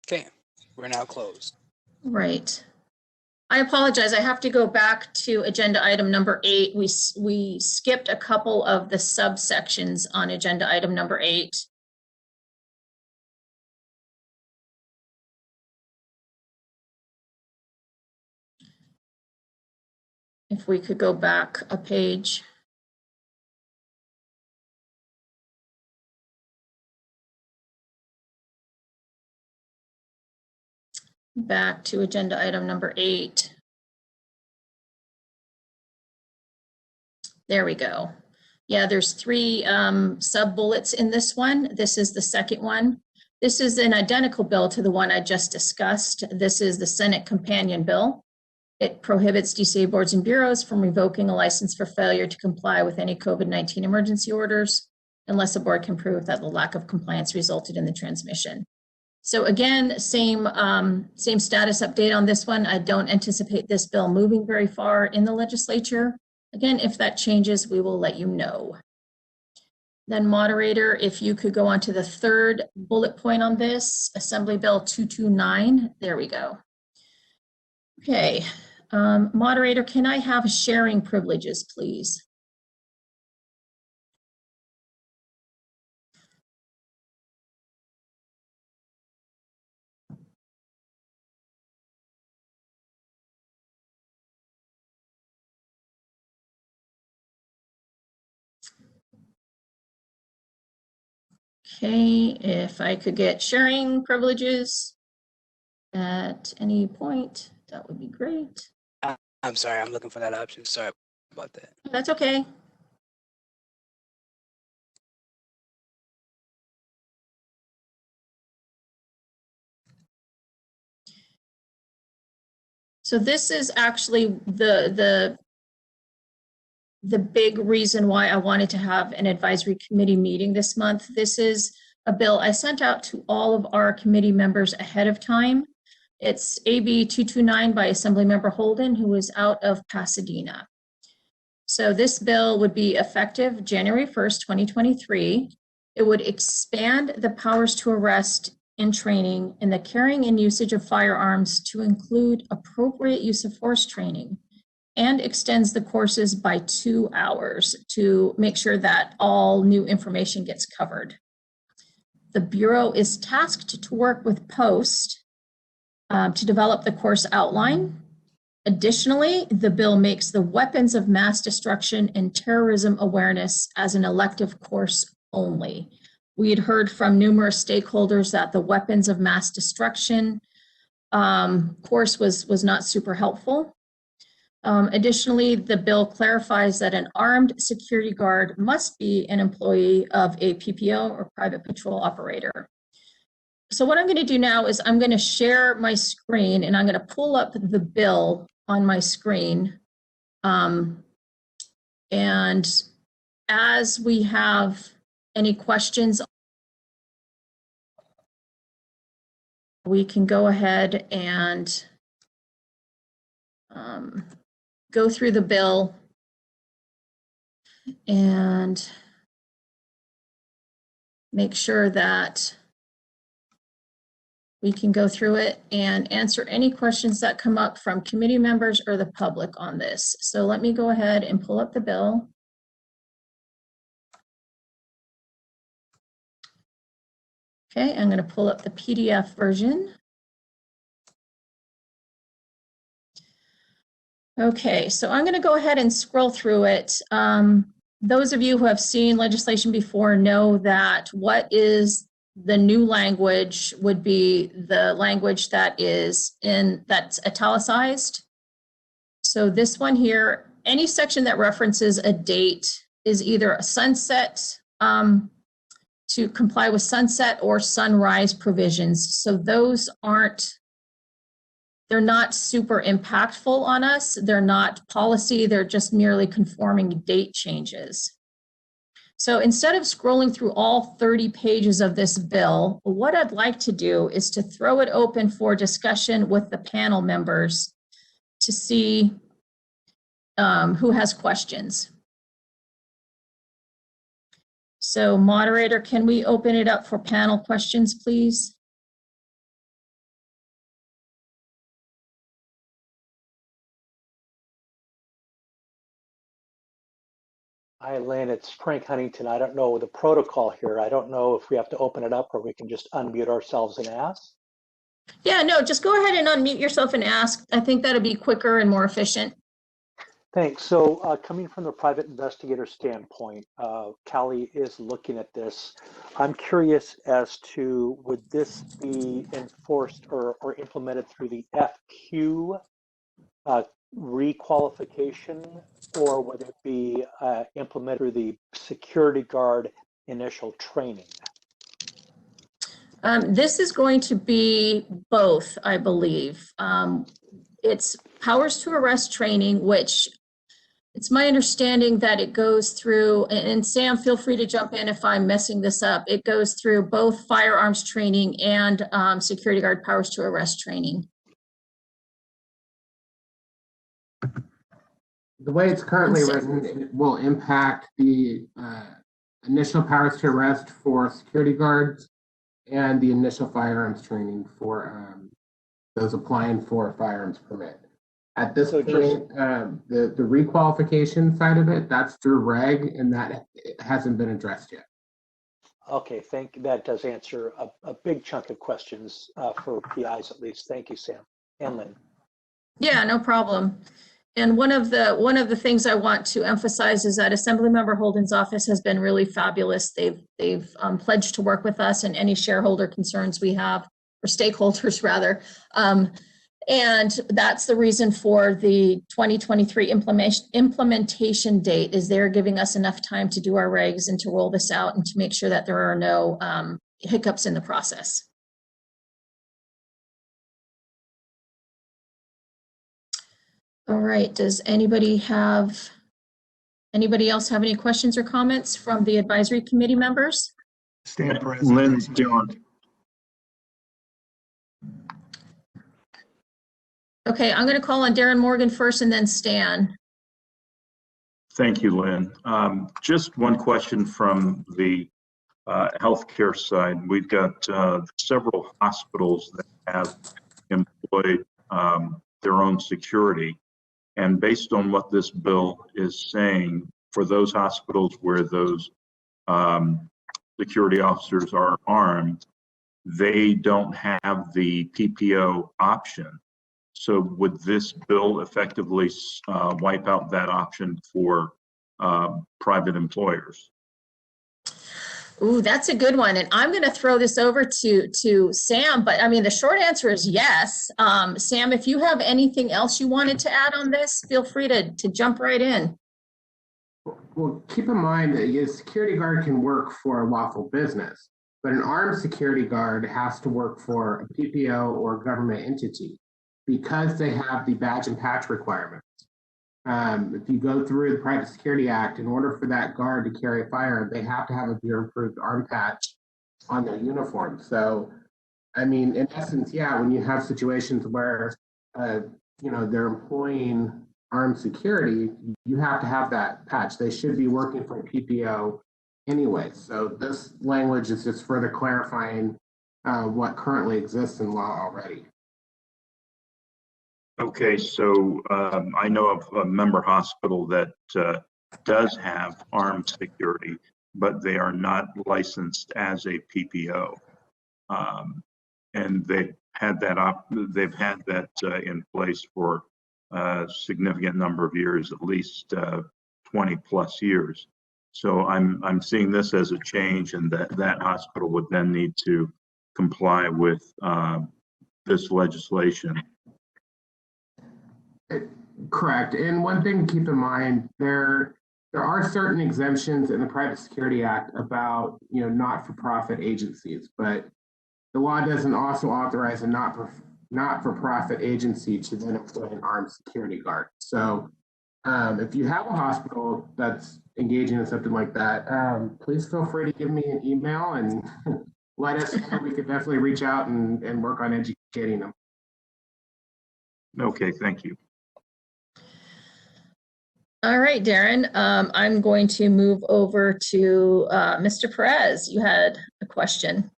Okay, we're now closed. Right. I apologize. I have to go back to agenda item number 8. We skipped a couple of the subsections on agenda item number 8. If we could go back a page. Back to agenda item number 8. There we go. Yeah, there's 3 sub-bullets in this one. This is the second one. This is an identical bill to the one I just discussed. This is the Senate companion bill. It prohibits DCA boards and bureaus from revoking a license for failure to comply with any COVID-19 emergency orders unless the board can prove that the lack of compliance resulted in the transmission. So again, same status update on this one. I don't anticipate this bill moving very far in the legislature. Again, if that changes, we will let you know. Then moderator, if you could go on to the third bullet point on this, Assembly Bill 229. There we go. Okay, moderator, can I have sharing privileges, please? Okay, if I could get sharing privileges at any point, that would be great. I'm sorry, I'm looking for that option. Sorry about that. That's okay. So this is actually the big reason why I wanted to have an advisory committee meeting this month. This is a bill I sent out to all of our committee members ahead of time. It's AB 229 by Assemblymember Holden, who is out of Pasadena. So this bill would be effective January 1st, 2023. It would expand the powers to arrest in training in the carrying and usage of firearms to include appropriate use of force training, and extends the courses by 2 hours to make sure that all new information gets covered. The Bureau is tasked to work with Post to develop the course outline. Additionally, the bill makes the weapons of mass destruction and terrorism awareness as an elective course only. We had heard from numerous stakeholders that the weapons of mass destruction course was not super helpful. Additionally, the bill clarifies that an armed security guard must be an employee of a PPO or private patrol operator. So what I'm going to do now is I'm going to share my screen and I'm going to pull up the bill on my screen. And as we have any questions, we can go ahead and go through the bill and make sure that we can go through it and answer any questions that come up from committee members or the public on this. So let me go ahead and pull up the bill. Okay, I'm going to pull up the PDF version. Okay, so I'm going to go ahead and scroll through it. Those of you who have seen legislation before know that what is the new language would be the language that's italicized. So this one here, any section that references a date is either a sunset, to comply with sunset or sunrise provisions. So those they're not super impactful on us. They're not policy, they're just merely conforming date changes. So instead of scrolling through all 30 pages of this bill, what I'd like to do is to throw it open for discussion with the panel members to see who has questions. So moderator, can we open it up for panel questions, please? Hi, Lynn, it's Frank Huntington. I don't know the protocol here. I don't know if we have to open it up or we can just unmute ourselves and ask. Yeah, no, just go ahead and unmute yourself and ask. I think that'll be quicker and more efficient. Thanks. So coming from the private investigator standpoint, Callie is looking at this. I'm curious as to, would this be enforced or implemented through the FQ requalification, or would it be implemented through the security guard initial training? This is going to be both, I believe. It's powers to arrest training, which it's my understanding that it goes through, and Sam, feel free to jump in if I'm messing this up. It goes through both firearms training and security guard powers to arrest training. The way it's currently written, it will impact the initial powers to arrest for security guards and the initial firearms training for those applying for a firearms permit. At this point, the requalification side of it, that's through reg, and that hasn't been addressed yet. Okay, that does answer a big chunk of questions for PIs at least. Thank you, Sam and Lynn. Yeah, no problem. And one of the things I want to emphasize is that Assemblymember Holden's office has been really fabulous. They've pledged to work with us in any shareholder concerns we have, or stakeholders rather. And that's the reason for the 2023 implementation date, is they're giving us enough time to do our regs and to roll this out and to make sure that there are no hiccups in the process. All right, does anybody else have any questions or comments from the advisory committee members? Stan Perez. Lynn, Okay, I'm going to call on Darren Morgan first and then Stan. Thank you, Lynn. Just one question from the healthcare side. We've got several hospitals that have employed their own security. And based on what this bill is saying, for those hospitals where those security officers are armed, they don't have the PPO option. So would this bill effectively wipe out that option for private employers? Ooh, that's a good one. And I'm going to throw this over to Sam, but I mean, the short answer is yes. Sam, if you have anything else you wanted to add on this, feel free to jump right in. Well, keep in mind that a security guard can work for a lawful business, but an armed security guard has to work for a PPO or government entity because they have the badge and patch requirements. If you go through the Private Security Act, in order for that guard to carry a firearm, they have to have a bureau-approved arm patch on their uniform. So, I mean, in essence, yeah, when you have situations where, they're employing armed security, you have to have that patch. They should be working for a PPO anyway. So this language is just further clarifying what currently exists in law already. Okay, so I know of a member hospital that does have armed security, but they are not licensed as a PPO, and they've had that in place for a significant number of years, at least 20 plus years. So I'm seeing this as a change, and that hospital would then need to comply with this legislation. Correct. And one thing to keep in mind, there are certain exemptions in the Private Security Act about, not-for-profit agencies, but the law doesn't also authorize a not-for-profit agency to then employ an armed security guard. So if you have a hospital that's engaging in something like that, please feel free to give me an email and let us know. We could definitely reach out and work on educating them. Okay, thank you. All right, Darren, I'm going to move over to Mr. Perez. You had a question.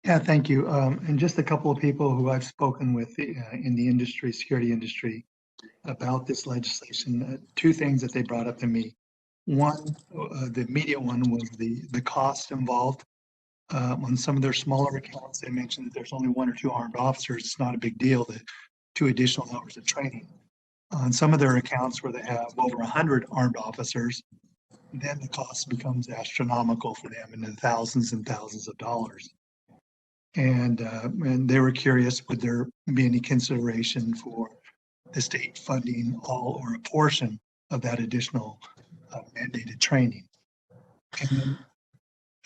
Yeah, thank you. And just a couple of people who I've spoken with in the industry, security industry, about this legislation. Two things that they brought up to me. One, the immediate one was the cost involved. On some of their smaller accounts, they mentioned that there's only 1 or 2 armed officers. It's not a big deal, the 2 additional hours of training. On some of their accounts where they have over 100 armed officers, then the cost becomes astronomical for them, in the thousands and thousands of dollars. And they were curious, would there be any consideration for the state funding all or a portion of that additional mandated training? And then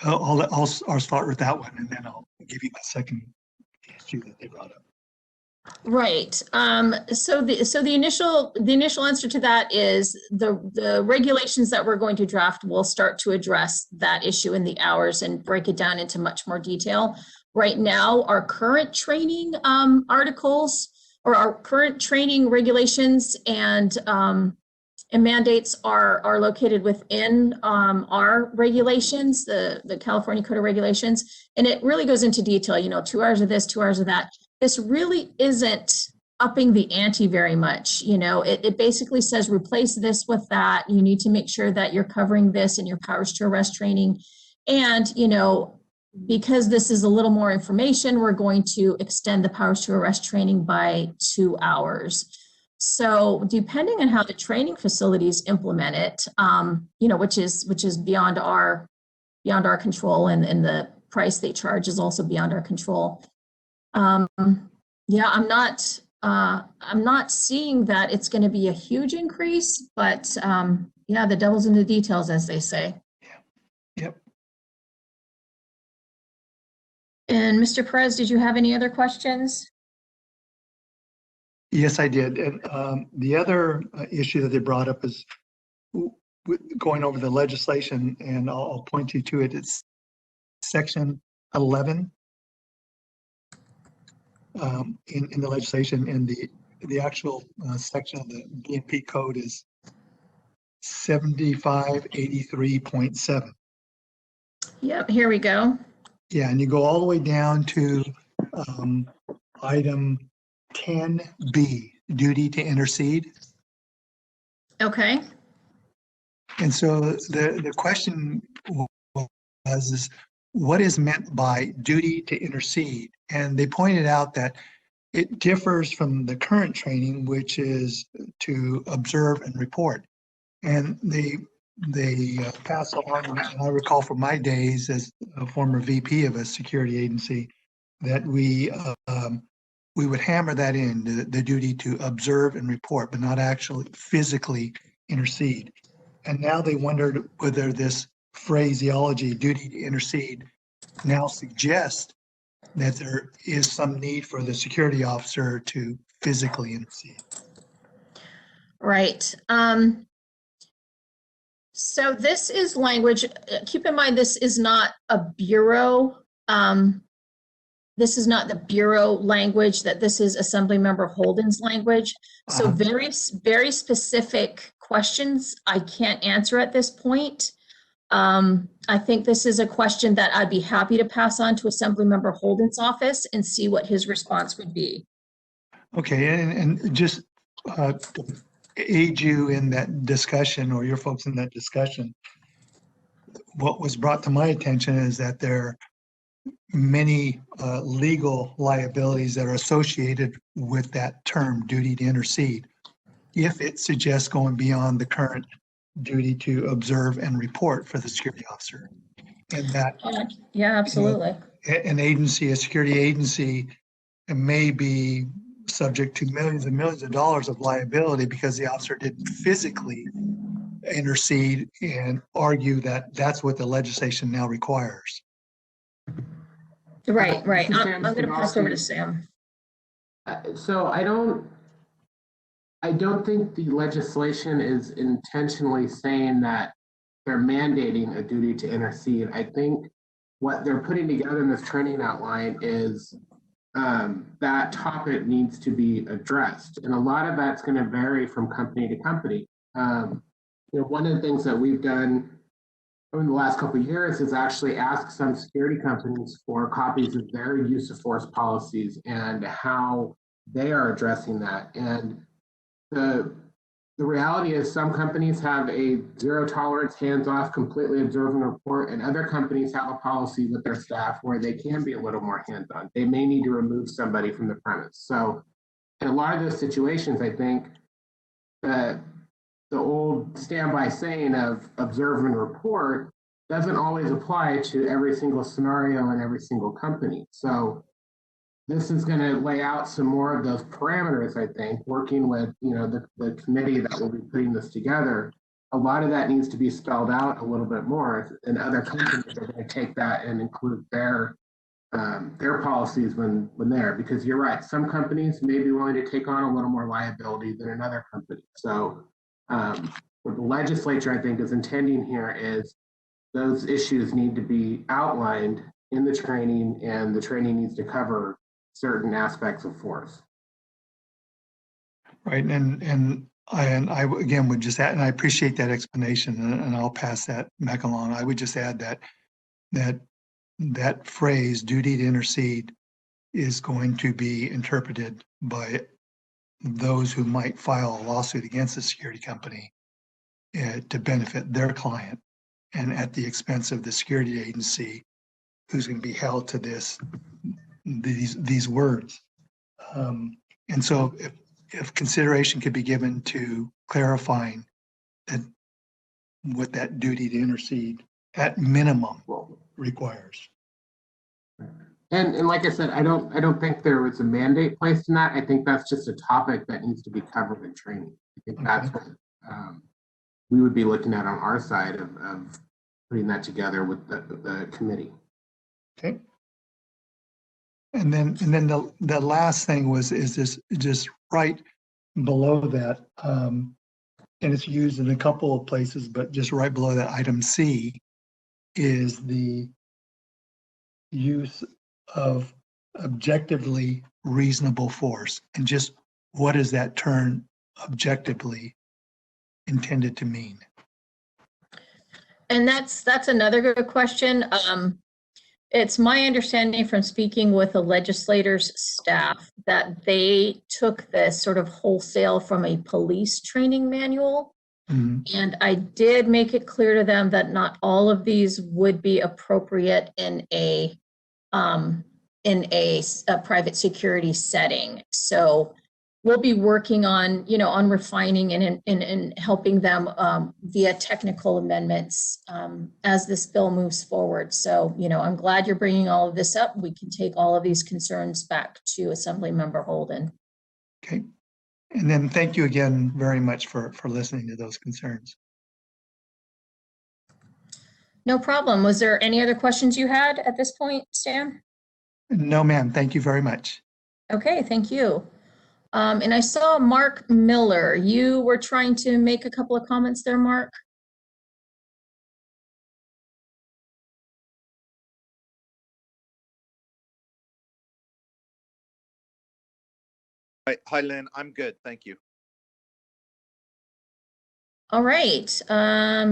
I'll start with that one, and then I'll give you my second issue that they brought up. Right. So the initial answer to that is the regulations that we're going to draft will start to address that issue in the hours and break it down into much more detail. Right now, our current training articles, or our current training regulations and and mandates are located within our regulations, the California Code of Regulations, and it really goes into detail, 2 hours of this, 2 hours of that. This really isn't upping the ante very much. It basically says replace this with that. You need to make sure that you're covering this in your powers to arrest training. And, because this is a little more information, we're going to extend the powers to arrest training by 2 hours. So depending on how the training facilities implement it, which is beyond our control, and the price they charge is also beyond our control. Yeah, I'm not seeing that it's going to be a huge increase, but yeah, the devil's in the details, as they say. Yep. And Mr. Perez, did you have any other questions? Yes, I did. And the other issue that they brought up is going over the legislation, and I'll point you to it. It's section 11 in the legislation, and the actual section of the BMP code is 7583.7. Yep, here we go. Yeah, and you go all the way down to item 10B, duty to intercede. Okay. And so the question was, what is meant by duty to intercede? And they pointed out that it differs from the current training, which is to observe and report. And they pass along, and I recall from my days as a former VP of a security agency, that we would hammer that in, the duty to observe and report, but not actually physically intercede. And now they wondered whether this phraseology, duty to intercede, now suggests that there is some need for the security officer to physically intercede. Right. So this is language, keep in mind, this is not a bureau. This is not the bureau language, that this is Assemblymember Holden's language. So very, very specific questions I can't answer at this point. I think this is a question that I'd be happy to pass on to Assemblymember Holden's office and see what his response would be. Okay, and just to aid you in that discussion, or your folks in that discussion, what was brought to my attention is that there are many legal liabilities that are associated with that term, duty to intercede, if it suggests going beyond the current duty to observe and report for the security officer. And that, yeah, absolutely. An agency, a security agency, may be subject to millions and millions of dollars of liability because the officer didn't physically intercede, and argue that that's what the legislation now requires. Right. I'm going to pass over to Sam. So I don't think the legislation is intentionally saying that they're mandating a duty to intercede. I think what they're putting together in this training outline is that topic needs to be addressed. And a lot of that's going to vary from company to company. One of the things that we've done over the last couple of years is actually ask some security companies for copies of their use of force policies and how they are addressing that. And the reality is some companies have a zero tolerance, hands-off, completely observe and report, and other companies have a policy with their staff where they can be a little more hands-on. They may need to remove somebody from the premise. So in a lot of those situations, I think that the old standby saying of observe and report doesn't always apply to every single scenario and every single company. So this is going to lay out some more of those parameters, I think, working with the committee that will be putting this together. A lot of that needs to be spelled out a little bit more, and other companies are going to take that and include their policies when they're, because you're right, some companies may be willing to take on a little more liability than another company. So what the legislature, I think, is intending here is those issues need to be outlined in the training, and the training needs to cover certain aspects of force. Right, and again would just add, and I appreciate that explanation, and I'll pass that back along. I would just add that phrase, duty to intercede, is going to be interpreted by those who might file a lawsuit against the security company to benefit their client, and at the expense of the security agency, who's going to be held to these words. And so if consideration could be given to clarifying what that duty to intercede at minimum requires. And like I said, I don't think there was a mandate placed in that. I think that's just a topic that needs to be covered in training. I think that's what we would be looking at on our side of putting that together with the committee. Okay. And then the last thing is this just right below that, and it's used in a couple of places, but just right below that, item C is the use of objectively reasonable force. And just what is that term objectively intended to mean? And that's another good question. It's my understanding from speaking with the legislators' staff that they took this sort of wholesale from a police training manual. And I did make it clear to them that not all of these would be appropriate in a private security setting. So we'll be working on, on refining and helping them via technical amendments as this bill moves forward. So, I'm glad you're bringing all of this up. We can take all of these concerns back to Assemblymember Holden. Okay. And then thank you again very much for listening to those concerns. No problem. Was there any other questions you had at this point, Stan? No, ma'am. Thank you very much. Okay, thank you. And I saw Mark Miller. You were trying to make a couple of comments there, Mark. Hi, Lynn. I'm good. Thank you. All right.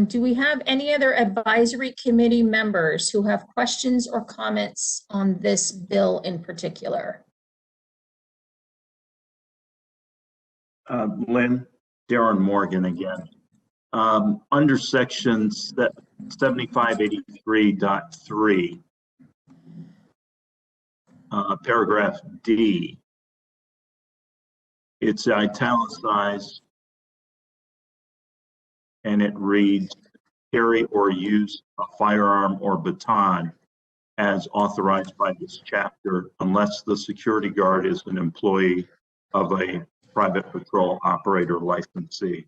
Do we have any other advisory committee members who have questions or comments on this bill in particular? Lynn, Darren Morgan again. Under section 7583.3, paragraph D, it's italicized and it reads, carry or use a firearm or baton as authorized by this chapter unless the security guard is an employee of a private patrol operator licensee.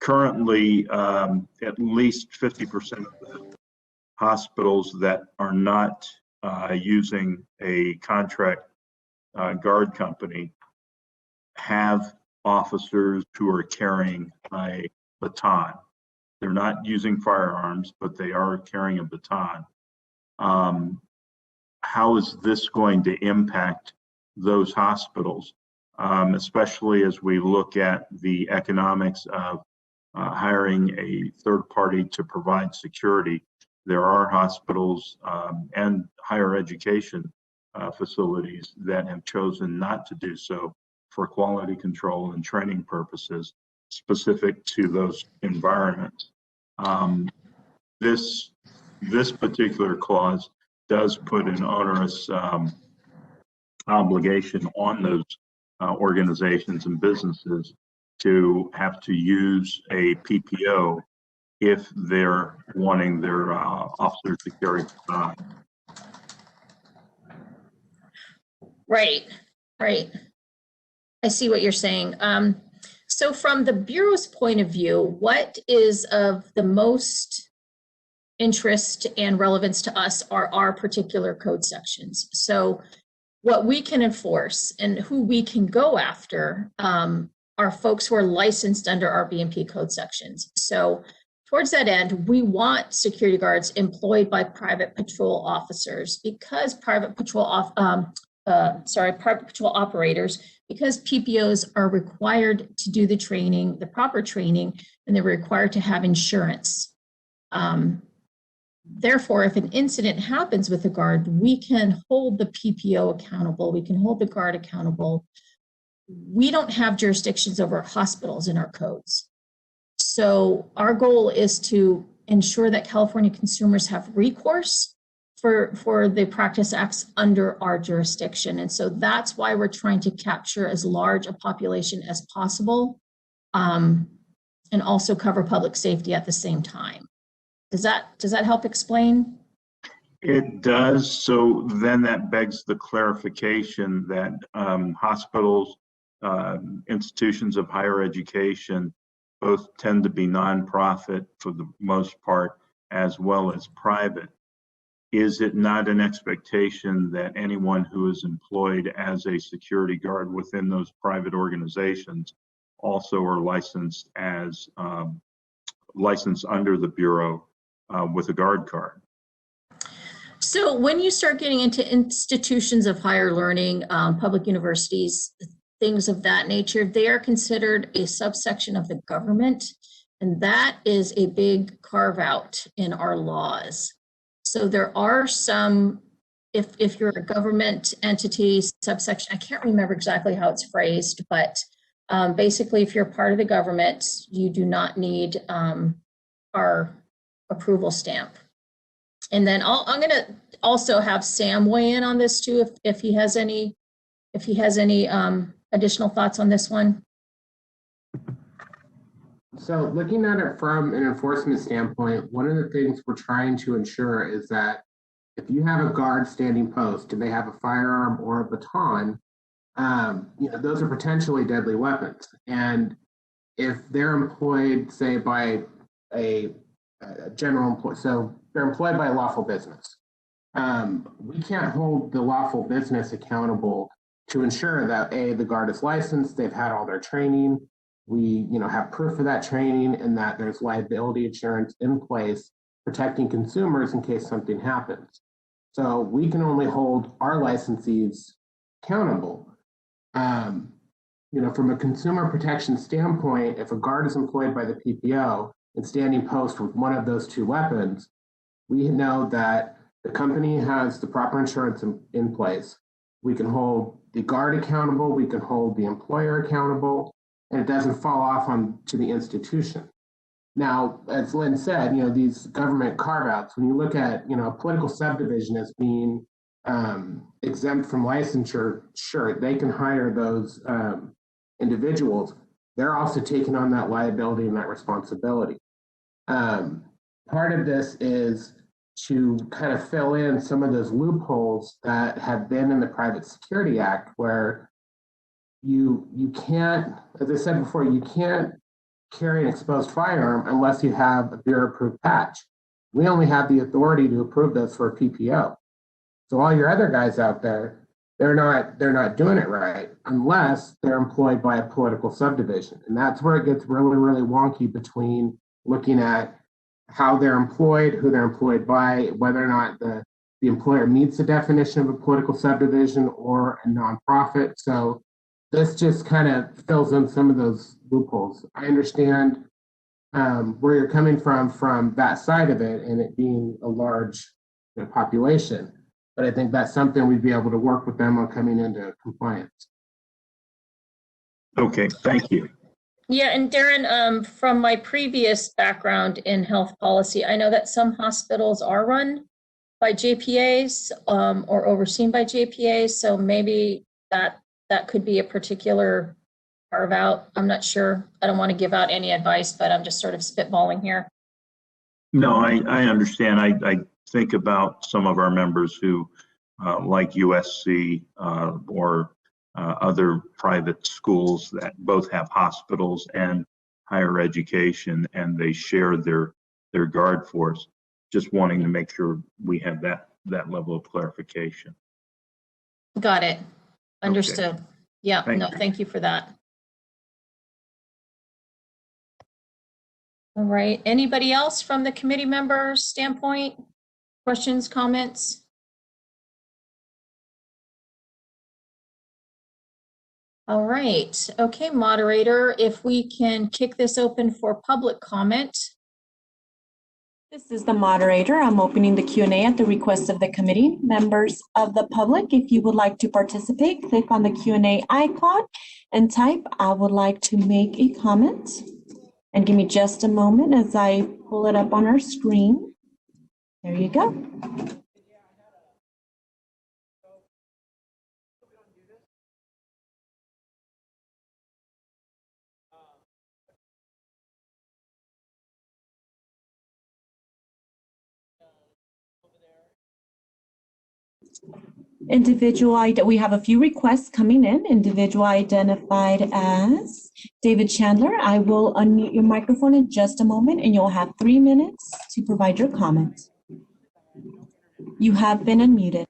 Currently, at least 50% of the hospitals that are not using a contract guard company have officers who are carrying a baton. They're not using firearms, but they are carrying a baton. How is this going to impact those hospitals, especially as we look at the economics of hiring a third party to provide security? There are hospitals and higher education facilities that have chosen not to do so for quality control and training purposes specific to those environments. This particular clause does put an onerous obligation on those organizations and businesses to have to use a PPO if they're wanting their officers to carry baton. Right. I see what you're saying. So from the Bureau's point of view, what is of the most interest and relevance to us are our particular code sections. So what we can enforce and who we can go after are folks who are licensed under our BMP code sections. So towards that end, we want security guards employed by private patrol officers because private patrol patrol operators, because PPOs are required to do the training, the proper training, and they're required to have insurance. Therefore, if an incident happens with the guard, we can hold the PPO accountable. We can hold the guard accountable. We don't have jurisdictions over hospitals in our codes. So our goal is to ensure that California consumers have recourse for the practice acts under our jurisdiction. And so that's why we're trying to capture as large a population as possible, and also cover public safety at the same time. Does that help explain? It does. So then that begs the clarification that hospitals, institutions of higher education, both tend to be nonprofit for the most part, as well as private. Is it not an expectation that anyone who is employed as a security guard within those private organizations also are licensed as licensed under the Bureau with a guard card? So when you start getting into institutions of higher learning, public universities, things of that nature, they are considered a subsection of the government, and that is a big carve out in our laws. So there are some, if you're a government entity subsection, I can't remember exactly how it's phrased, but basically if you're part of the government, you do not need our approval stamp. And then I'm going to also have Sam weigh in on this too, if he has any additional thoughts on this one. So looking at it from an enforcement standpoint, one of the things we're trying to ensure is that if you have a guard standing post and they have a firearm or a baton, those are potentially deadly weapons. And if they're employed, say, by a general employee, so they're employed by a lawful business, we can't hold the lawful business accountable to ensure that the guard is licensed, they've had all their training, we have proof of that training, and that there's liability insurance in place protecting consumers in case something happens. So we can only hold our licensees accountable. From a consumer protection standpoint, if a guard is employed by the PPO and standing post with one of those two weapons, we know that the company has the proper insurance in place. We can hold the guard accountable, we can hold the employer accountable, and it doesn't fall off to the institution. Now, as Lynn said, these government carve-outs, when you look at, a political subdivision as being exempt from licensure, sure, they can hire those individuals. They're also taking on that liability and that responsibility. Part of this is to kind of fill in some of those loopholes that have been in the Private Security Act, where you can't, as I said before, you can't carry an exposed firearm unless you have a Bureau-approved patch. We only have the authority to approve those for a PPO. So all your other guys out there, they're not doing it right unless they're employed by a political subdivision. And that's where it gets really, really wonky between looking at how they're employed, who they're employed by, whether or not the employer meets the definition of a political subdivision or a nonprofit. So this just kind of fills in some of those loopholes. I understand where you're coming from that side of it, and it being a large population. But I think that's something we'd be able to work with them on coming into compliance. Okay, thank you. Yeah, and Darren, from my previous background in health policy, I know that some hospitals are run by JPAs or overseen by JPAs, so maybe that could be a particular carve out. I'm not sure. I don't want to give out any advice, but I'm just sort of spitballing here. No, I understand. I think about some of our members who, like USC or other private schools that both have hospitals and higher education, and they share their guard force. Just wanting to make sure we have that level of clarification. Got it. Understood. Okay. Yeah, thank you for that. All right, anybody else from the committee members' standpoint? Questions, comments? All right. Okay, moderator, if we can kick this open for public comment. This is the moderator. I'm opening the Q&A at the request of the committee. Members of the public, if you would like to participate, click on the Q&A icon and type, "I would like to make a comment." And give me just a moment as I pull it up on our screen. There you go. We have a few requests coming in. Individual identified as David Chandler. I will unmute your microphone in just a moment and you'll have 3 minutes to provide your comments. You have been unmuted.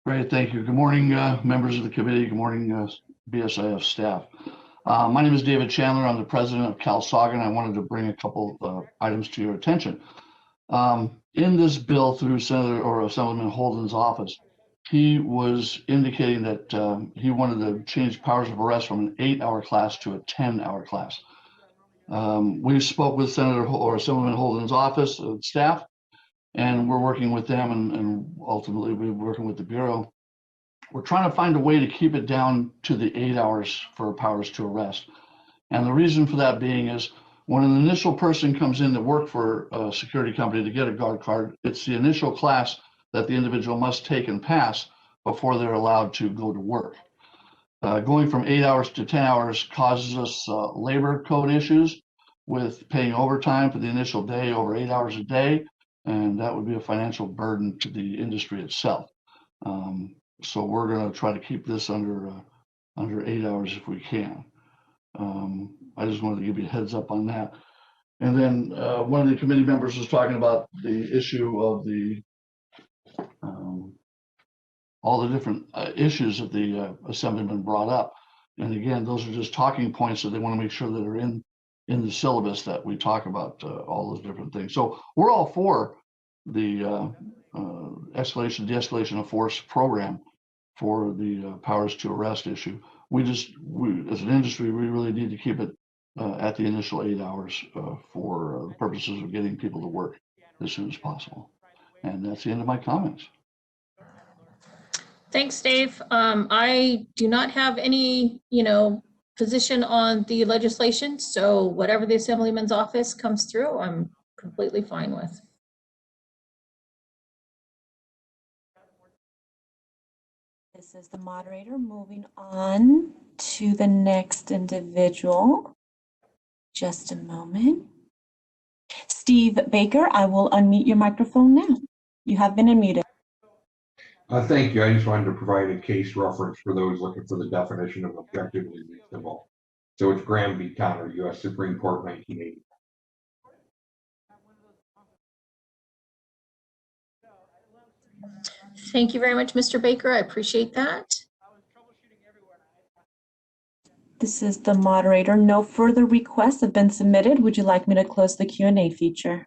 Great, thank you. Good morning, members of the committee. Good morning, BSIF staff. My name is David Chandler. I'm the president of CalSAG. I wanted to bring a couple of items to your attention. In this bill through Senator or Assemblyman Holden's office, he was indicating that he wanted to change powers of arrest from an 8-hour class to a 10-hour class. We spoke with Senator or Assemblyman Holden's office staff, and we're working with them, and ultimately we're working with the Bureau. We're trying to find a way to keep it down to the 8 hours for powers to arrest. And the reason for that being is when an initial person comes in to work for a security company to get a guard card, it's the initial class that the individual must take and pass before they're allowed to go to work. Going from 8 hours to 10 hours causes us labor code issues with paying overtime for the initial day over 8 hours a day, and that would be a financial burden to the industry itself. So we're going to try to keep this under 8 hours if we can. I just wanted to give you a heads up on that. And then one of the committee members was talking about the issue of the all the different issues that the Assemblyman brought up. And again, those are just talking points that they want to make sure that are in the syllabus that we talk about all those different things. So we're all for the escalation, de-escalation of force program for the powers to arrest issue. We as an industry, we really need to keep it at the initial 8 hours for the purposes of getting people to work as soon as possible. And that's the end of my comments. Thanks, Dave. I do not have any, position on the legislation. So whatever the Assemblyman's office comes through, I'm completely fine with. This is the moderator. Moving on to the next individual. Just a moment. Steve Baker, I will unmute your microphone now. You have been unmuted. Thank you. I just wanted to provide a case reference for those looking for the definition of objectively reasonable. So it's Graham v. Connor, U.S. Supreme Court, 1980. Thank you very much, Mr. Baker. I appreciate that. This is the moderator. No further requests have been submitted. Would you like me to close the Q&A feature?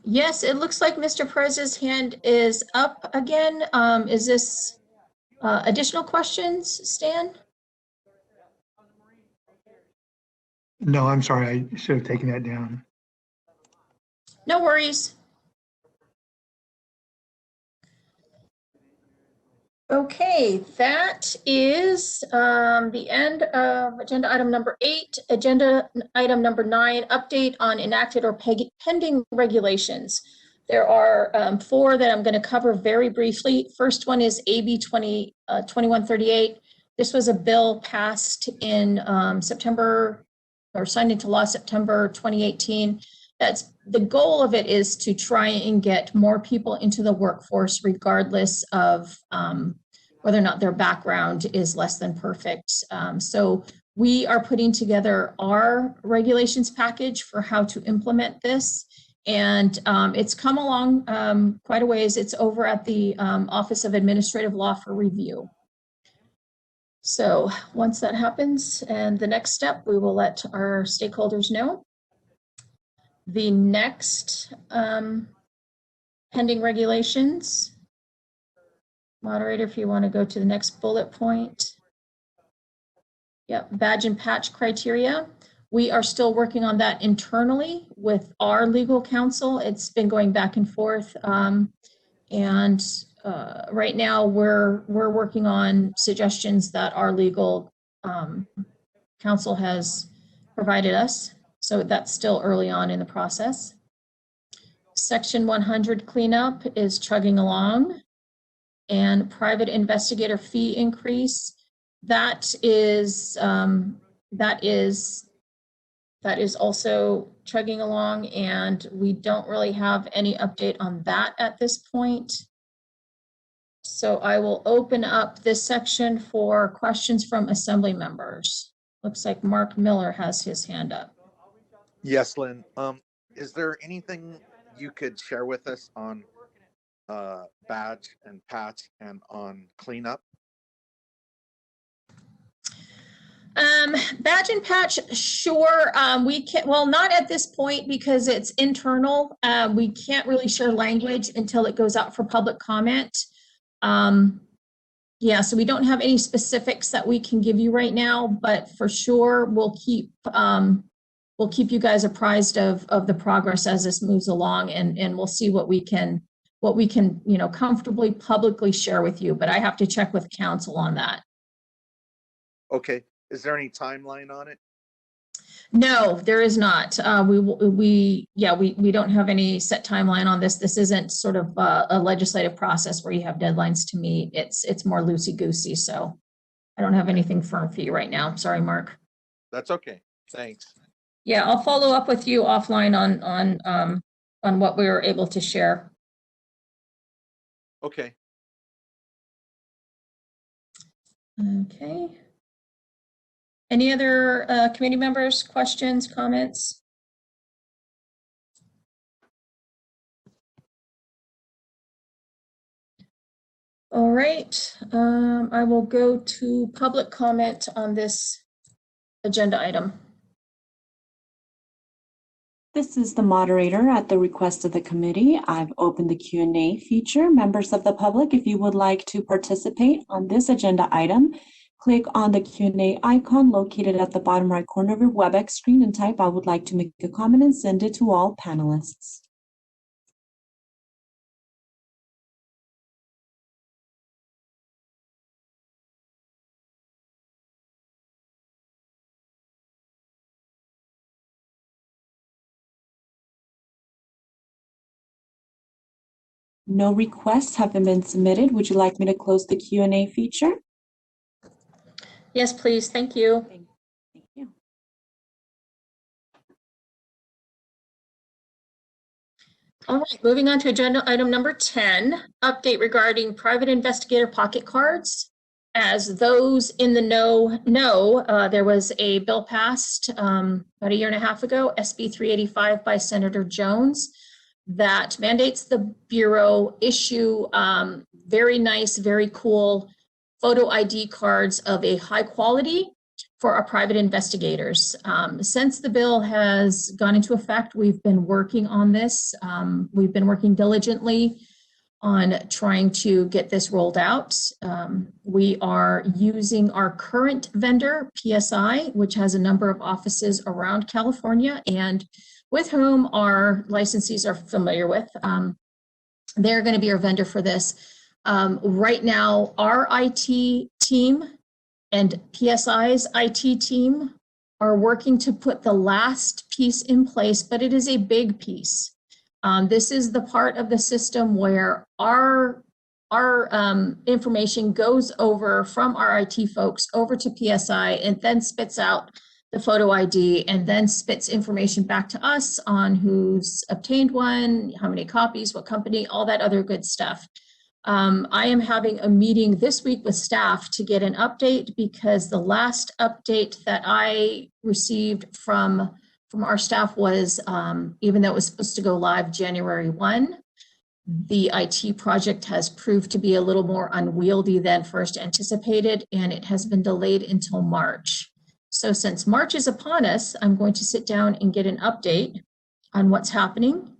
Yes, it looks like Mr. Perez's hand is up again. Is this additional questions, Stan? No, I'm sorry. I should have taken that down. No worries. Okay, that is the end of agenda item number 8. Agenda item number 9, update on enacted or pending regulations. There are 4 that I'm going to cover very briefly. First one is AB 2138. This was a bill passed in September, or signed into law September 2018. The goal of it is to try and get more people into the workforce regardless of whether or not their background is less than perfect. So we are putting together our regulations package for how to implement this. And it's come along quite a ways. It's over at the Office of Administrative Law for review. So once that happens, and the next step, we will let our stakeholders know. The next pending regulations. Moderator, if you want to go to the next bullet point. Yep, badge and patch criteria. We are still working on that internally with our legal counsel. It's been going back and forth. Right now we're working on suggestions that our legal counsel has provided us. So that's still early on in the process. Section 100 cleanup is chugging along, and private investigator fee increase, that is also chugging along, and we don't really have any update on that at this point. So I will open up this section for questions from assembly members. Looks like Mark Miller has his hand up. Yes, Lynn. Is there anything you could share with us on badge and patch and on cleanup? Badge and patch, sure. We can't, well, not at this point because it's internal. We can't really share language until it goes out for public comment. Yeah, so we don't have any specifics that we can give you right now, but for sure we'll keep you guys apprised of the progress as this moves along, and we'll see what we can comfortably publicly share with you. But I have to check with council on that. Okay. Is there any timeline on it? No, there is not. We don't have any set timeline on this. This isn't sort of a legislative process where you have deadlines to meet. It's more loosey-goosey, so I don't have anything firm for you right now. Sorry, Mark. That's okay. Thanks. Yeah, I'll follow up with you offline on what we were able to share. Okay. Okay. Any other committee members, questions, comments? All right, I will go to public comment on this agenda item. This is the moderator at the request of the committee. I've opened the Q&A feature. Members of the public, if you would like to participate on this agenda item, click on the Q&A icon located at the bottom right corner of your WebEx screen and type, "I would like to make a comment," and send it to all panelists. No requests have been submitted. Would you like me to close the Q&A feature? Yes, please. Thank you. Thank you. All right, moving on to agenda item number 10, update regarding private investigator pocket cards. As those in the know, there was a bill passed about a year and a half ago, SB 385 by Senator Jones, that mandates the Bureau issue very nice, very cool photo ID cards of a high quality for our private investigators. Since the bill has gone into effect, we've been working on this. We've been working diligently on trying to get this rolled out. We are using our current vendor, PSI, which has a number of offices around California and with whom our licensees are familiar with. They're going to be our vendor for this. Right now, our IT team and PSI's IT team are working to put the last piece in place, but it is a big piece. This is the part of the system where our information goes over from our IT folks over to PSI and then spits out the photo ID and then spits information back to us on who's obtained one, how many copies, what company, all that other good stuff. I am having a meeting this week with staff to get an update because the last update that I received from our staff was, even though it was supposed to go live January 1, the IT project has proved to be a little more unwieldy than first anticipated, and it has been delayed until March. So since March is upon us, I'm going to sit down and get an update on what's happening.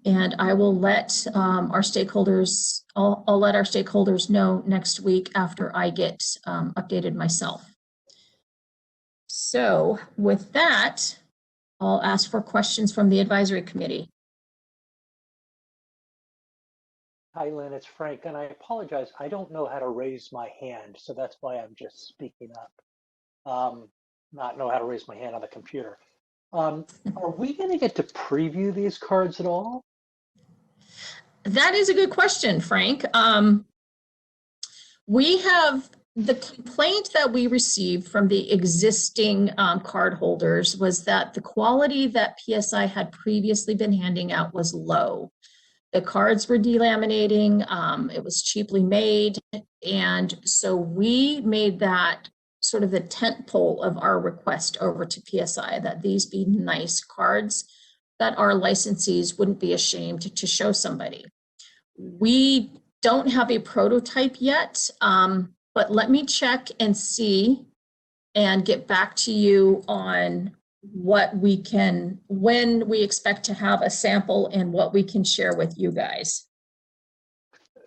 And I will let our stakeholders, I'll let our stakeholders know next week after I get updated myself. So with that, I'll ask for questions from the advisory committee. Hi, Lynn, it's Frank, and I apologize. I don't know how to raise my hand, so that's why I'm just speaking up. Not know how to raise my hand on the computer. Are we going to get to preview these cards at all? That is a good question, Frank. We have the complaint that we received from the existing card holders was that the quality that PSI had previously been handing out was low. The cards were delaminating, it was cheaply made, and so we made that sort of the tent pole of our request over to PSI, that these be nice cards that our licensees wouldn't be ashamed to show somebody. We don't have a prototype yet, but let me check and see and get back to you on what we can, when we expect to have a sample and what we can share with you guys.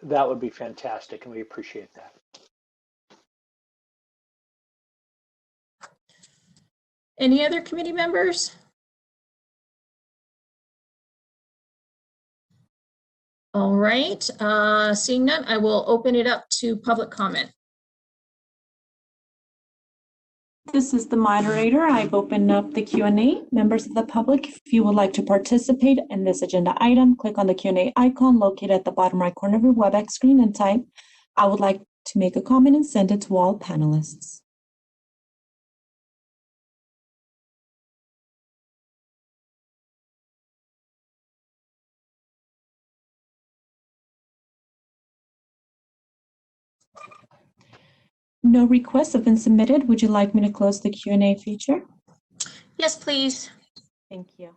That would be fantastic, and we appreciate that. Any other committee members? All right, seeing none, I will open it up to public comment. This is the moderator. I've opened up the Q&A. Members of the public, if you would like to participate in this agenda item, click on the Q&A icon located at the bottom right corner of your WebEx screen and type, "I would like to make a comment," and send it to all panelists. No requests have been submitted. Would you like me to close the Q&A feature? Yes, please. Thank you.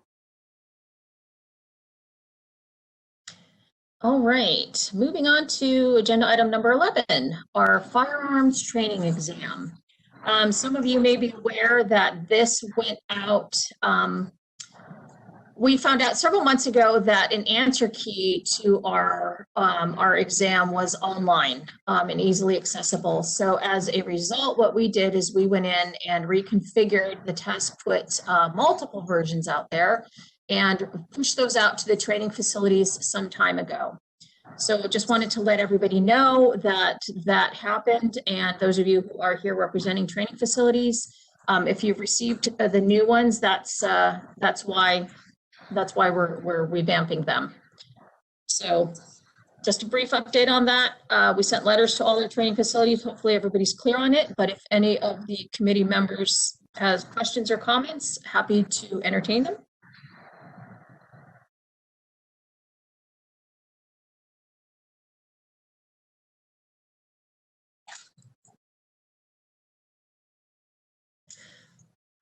All right, moving on to agenda item number 11, our firearms training exam. Some of you may be aware that this went out. We found out several months ago that an answer key to our exam was online and easily accessible. So as a result, what we did is we went in and reconfigured the test, put multiple versions out there, and pushed those out to the training facilities some time ago. So just wanted to let everybody know that that happened, and those of you who are here representing training facilities, if you've received the new ones, that's why we're revamping them. So just a brief update on that. We sent letters to all the training facilities. Hopefully everybody's clear on it, but if any of the committee members has questions or comments, happy to entertain them.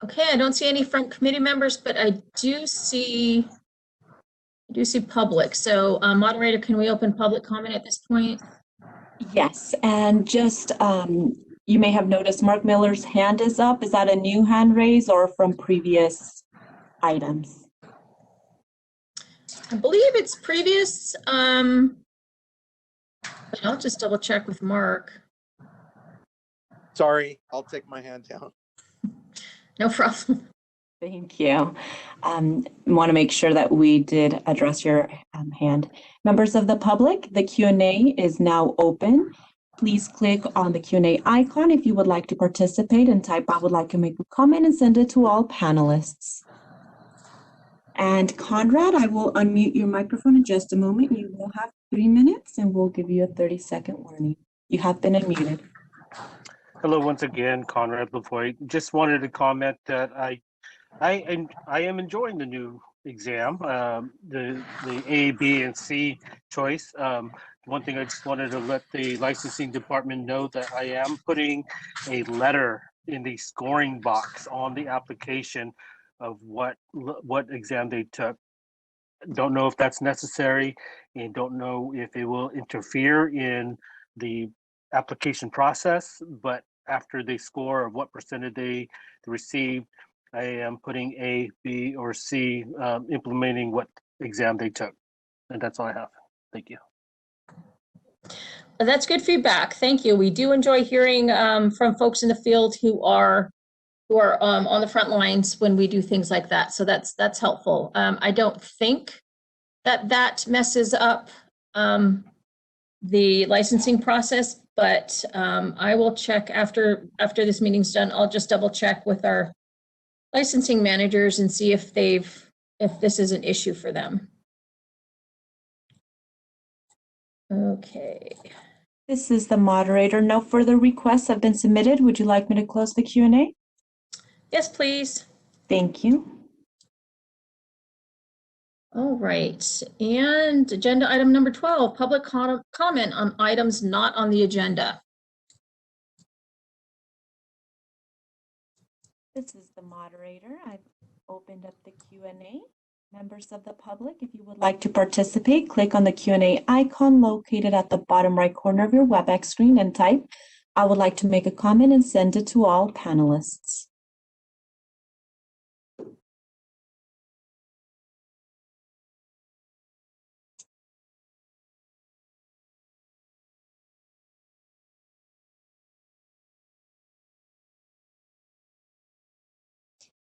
Okay, I don't see any from committee members, but I do see public. So moderator, can we open public comment at this point? Yes, and just you may have noticed Mark Miller's hand is up. Is that a new hand raise or from previous items? I believe it's previous. But I'll just double check with Mark. Sorry, I'll take my hand down. No problem. Thank you. Want to make sure that we did address your hand. Members of the public, the Q&A is now open. Please click on the Q&A icon if you would like to participate and type, "I would like to make a comment," and send it to all panelists. And Conrad, I will unmute your microphone in just a moment. You will have 3 minutes and we'll give you a 30-second warning. You have been unmuted. Hello, once again, Conrad Lavoie. Just wanted to comment that I am enjoying the new exam, the A, B, and C choice. One thing I just wanted to let the licensing department know that I am putting a letter in the scoring box on the application of what exam they took. Don't know if that's necessary, and don't know if it will interfere in the application process, but after they score of what percentage they received, I am putting A, B, or C, implementing what exam they took. And that's all I have. Thank you. That's good feedback. Thank you. We do enjoy hearing from folks in the field who are who are on the front lines when we do things like that. So that's helpful. I don't think that messes up the licensing process, but I will check after this meeting's done. I'll just double check with our licensing managers and see if this is an issue for them. Okay. This is the moderator. No further requests have been submitted. Would you like me to close the Q&A? Yes, please. Thank you. All right, and agenda item number 12, public comment on items not on the agenda. This is the moderator. I've opened up the Q&A. Members of the public, if you would like to participate, click on the Q&A icon located at the bottom right corner of your WebEx screen and type, "I would like to make a comment," and send it to all panelists.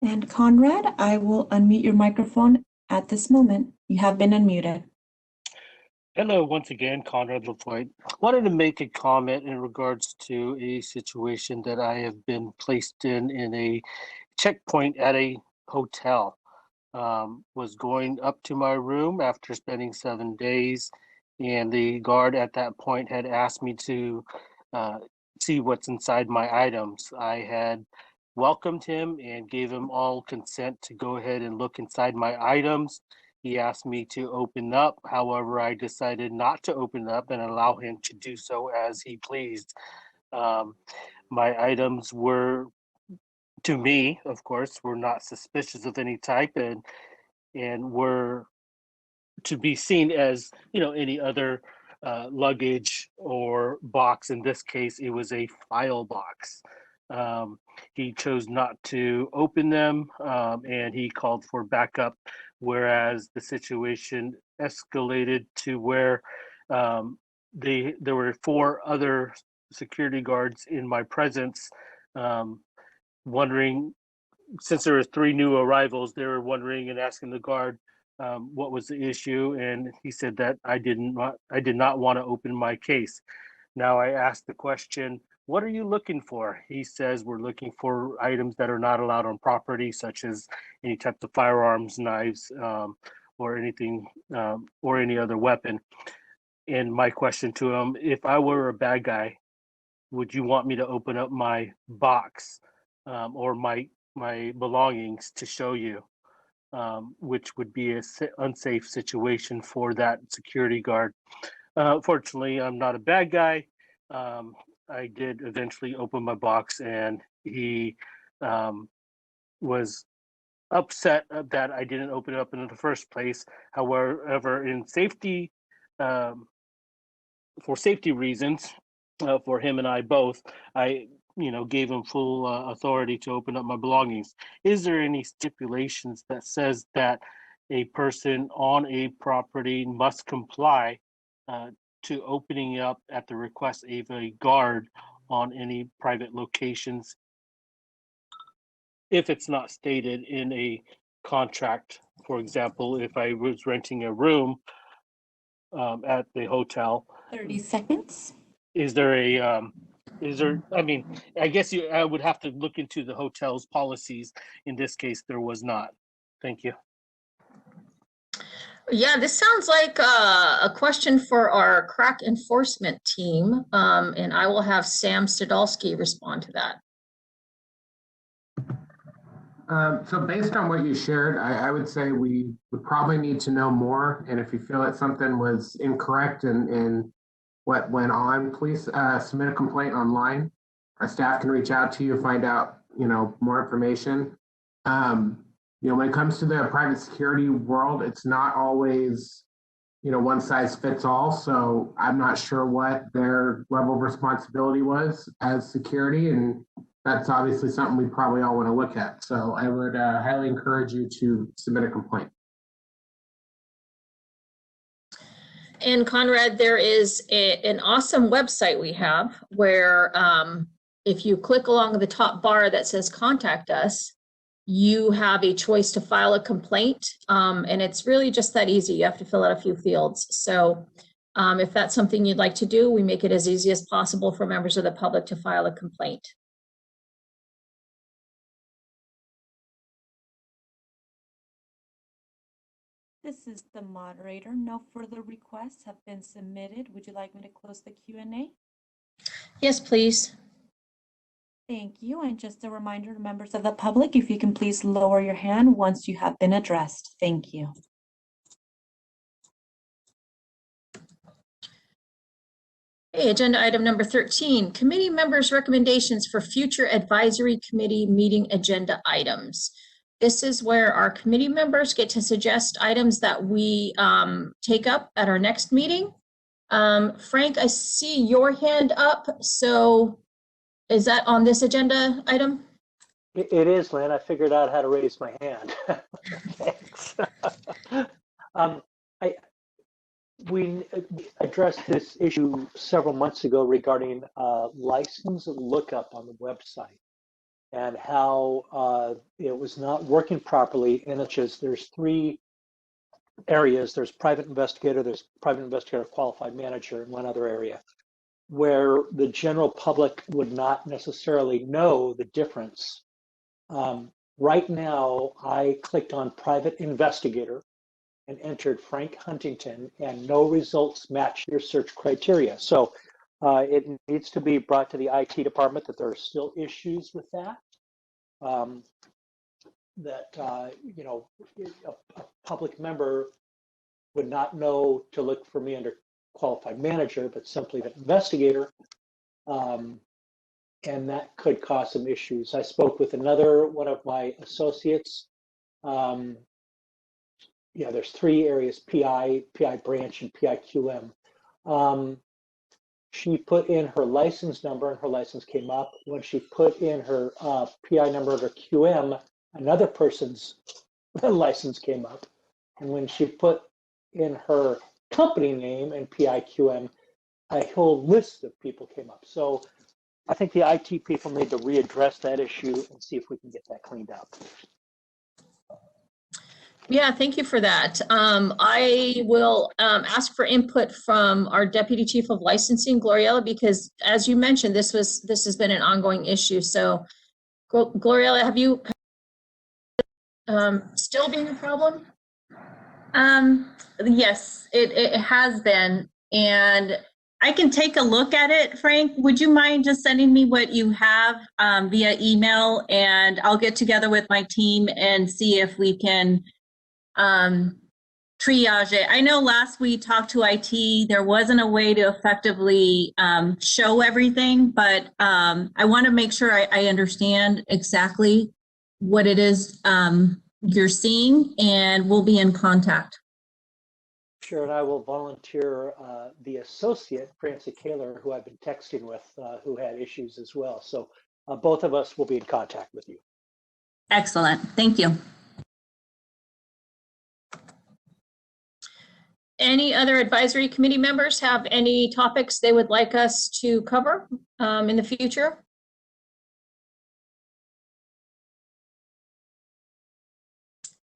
And Conrad, I will unmute your microphone at this moment. You have been unmuted. Hello, once again, Conrad LaFoyte. Wanted to make a comment in regards to a situation that I have been placed in a checkpoint at a hotel. Was going up to my room after spending 7 days, and the guard at that point had asked me to see what's inside my items. I had welcomed him and gave him all consent to go ahead and look inside my items. He asked me to open up. However, I decided not to open up and allow him to do so as he pleased. My items were, to me, of course, were not suspicious of any type and were to be seen as, any other luggage or box. In this case, it was a file box. He chose not to open them, and he called for backup, whereas the situation escalated to where there were 4 other security guards in my presence, wondering, since there were 3 new arrivals, they were wondering and asking the guard what was the issue, and he said that I did not want to open my case. Now I asked the question, "What are you looking for?" He says, "We're looking for items that are not allowed on property, such as any types of firearms, knives, or anything, or any other weapon." And my question to him, if I were a bad guy, would you want me to open up my box or my belongings to show you, which would be an unsafe situation for that security guard. Fortunately, I'm not a bad guy. I did eventually open my box, and he was upset that I didn't open it up in the first place. However, in safety, for safety reasons, for him and I both, I gave him full authority to open up my belongings. Is there any stipulations that says that a person on a property must comply to opening up at the request of a guard on any private locations if it's not stated in a contract? For example, if I was renting a room at the hotel. 30 seconds. Is there I mean, I guess I would have to look into the hotel's policies. In this case, there was not. Thank you. Yeah, this sounds like a question for our crack enforcement team, and I will have Sam Stadolsky respond to that. So based on what you shared, I would say we would probably need to know more. And if you feel that something was incorrect in what went on, please submit a complaint online. Our staff can reach out to you, find out, more information. When it comes to the private security world, it's not always, one size fits all. So I'm not sure what their level of responsibility was as security, and that's obviously something we probably all want to look at. So I would highly encourage you to submit a complaint. And Conrad, there is an awesome website we have where if you click along the top bar that says contact us, you have a choice to file a complaint. And it's really just that easy. You have to fill out a few fields. So if that's something you'd like to do, we make it as easy as possible for members of the public to file a complaint. This is the moderator. No further requests have been submitted. Would you like me to close the Q&A? Yes, please. Thank you. And just a reminder to members of the public, if you can please lower your hand once you have been addressed. Thank you. Okay, agenda item number 13, committee members' recommendations for future advisory committee meeting agenda items. This is where our committee members get to suggest items that we take up at our next meeting. Frank, I see your hand up. So is that on this agenda item? It is, Lynn. I figured out how to raise my hand. Thanks. We addressed this issue several months ago regarding license lookup on the website and how it was not working properly. And it's just, there's three areas. There's private investigator, there's private investigator qualified manager, and one other area where the general public would not necessarily know the difference. Right now, I clicked on private investigator and entered Frank Huntington, and no results match your search criteria. So it needs to be brought to the IT department that there are still issues with that. You know, a public member would not know to look for me under qualified manager, but simply the investigator. And that could cause some issues. I spoke with another one of my associates. Yeah, there's three areas, PI branch, and PIQM. She put in her license number and her license came up. When she put in her PI number under QM, another person's license came up. And when she put in her company name and PIQM, a whole list of people came up. So I think the IT people need to readdress that issue and see if we can get that cleaned up. Yeah, thank you for that. I will ask for input from our Deputy Chief of Licensing, Gloriella, because as you mentioned, this has been an ongoing issue. So, Gloriella, have you still being a problem? Yes, it has been, and I can take a look at it. Frank, would you mind just sending me what you have via email, and I'll get together with my team and see if we can triage it. I know last we talked to IT, there wasn't a way to effectively show everything, but I want to make sure I understand exactly what it is you're seeing, and we'll be in contact. Sure, and I will volunteer the associate, Francie Kaler, who I've been texting with, who had issues as well. So both of us will be in contact with you. Excellent. Thank you. Any other advisory committee members have any topics they would like us to cover in the future?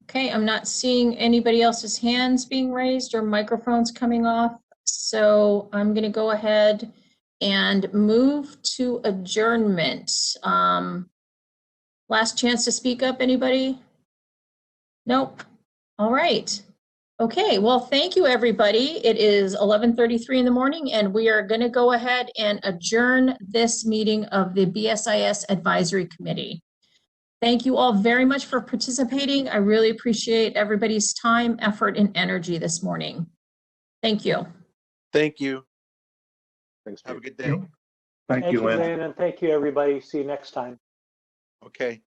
Okay, I'm not seeing anybody else's hands being raised or microphones coming off. So I'm going to go ahead and move to adjournment. Last chance to speak up, anybody? Nope. All right. Okay, well, thank you, everybody. It is 11:33 in the morning, and we are going to go ahead and adjourn this meeting of the BSIS Advisory Committee. Thank you all very much for participating. I really appreciate everybody's time, effort, and energy this morning. Thank you. Thank you. Thanks. Have a good day. Thank you, Lynn. Lynn, and thank you, everybody. See you next time. Okay.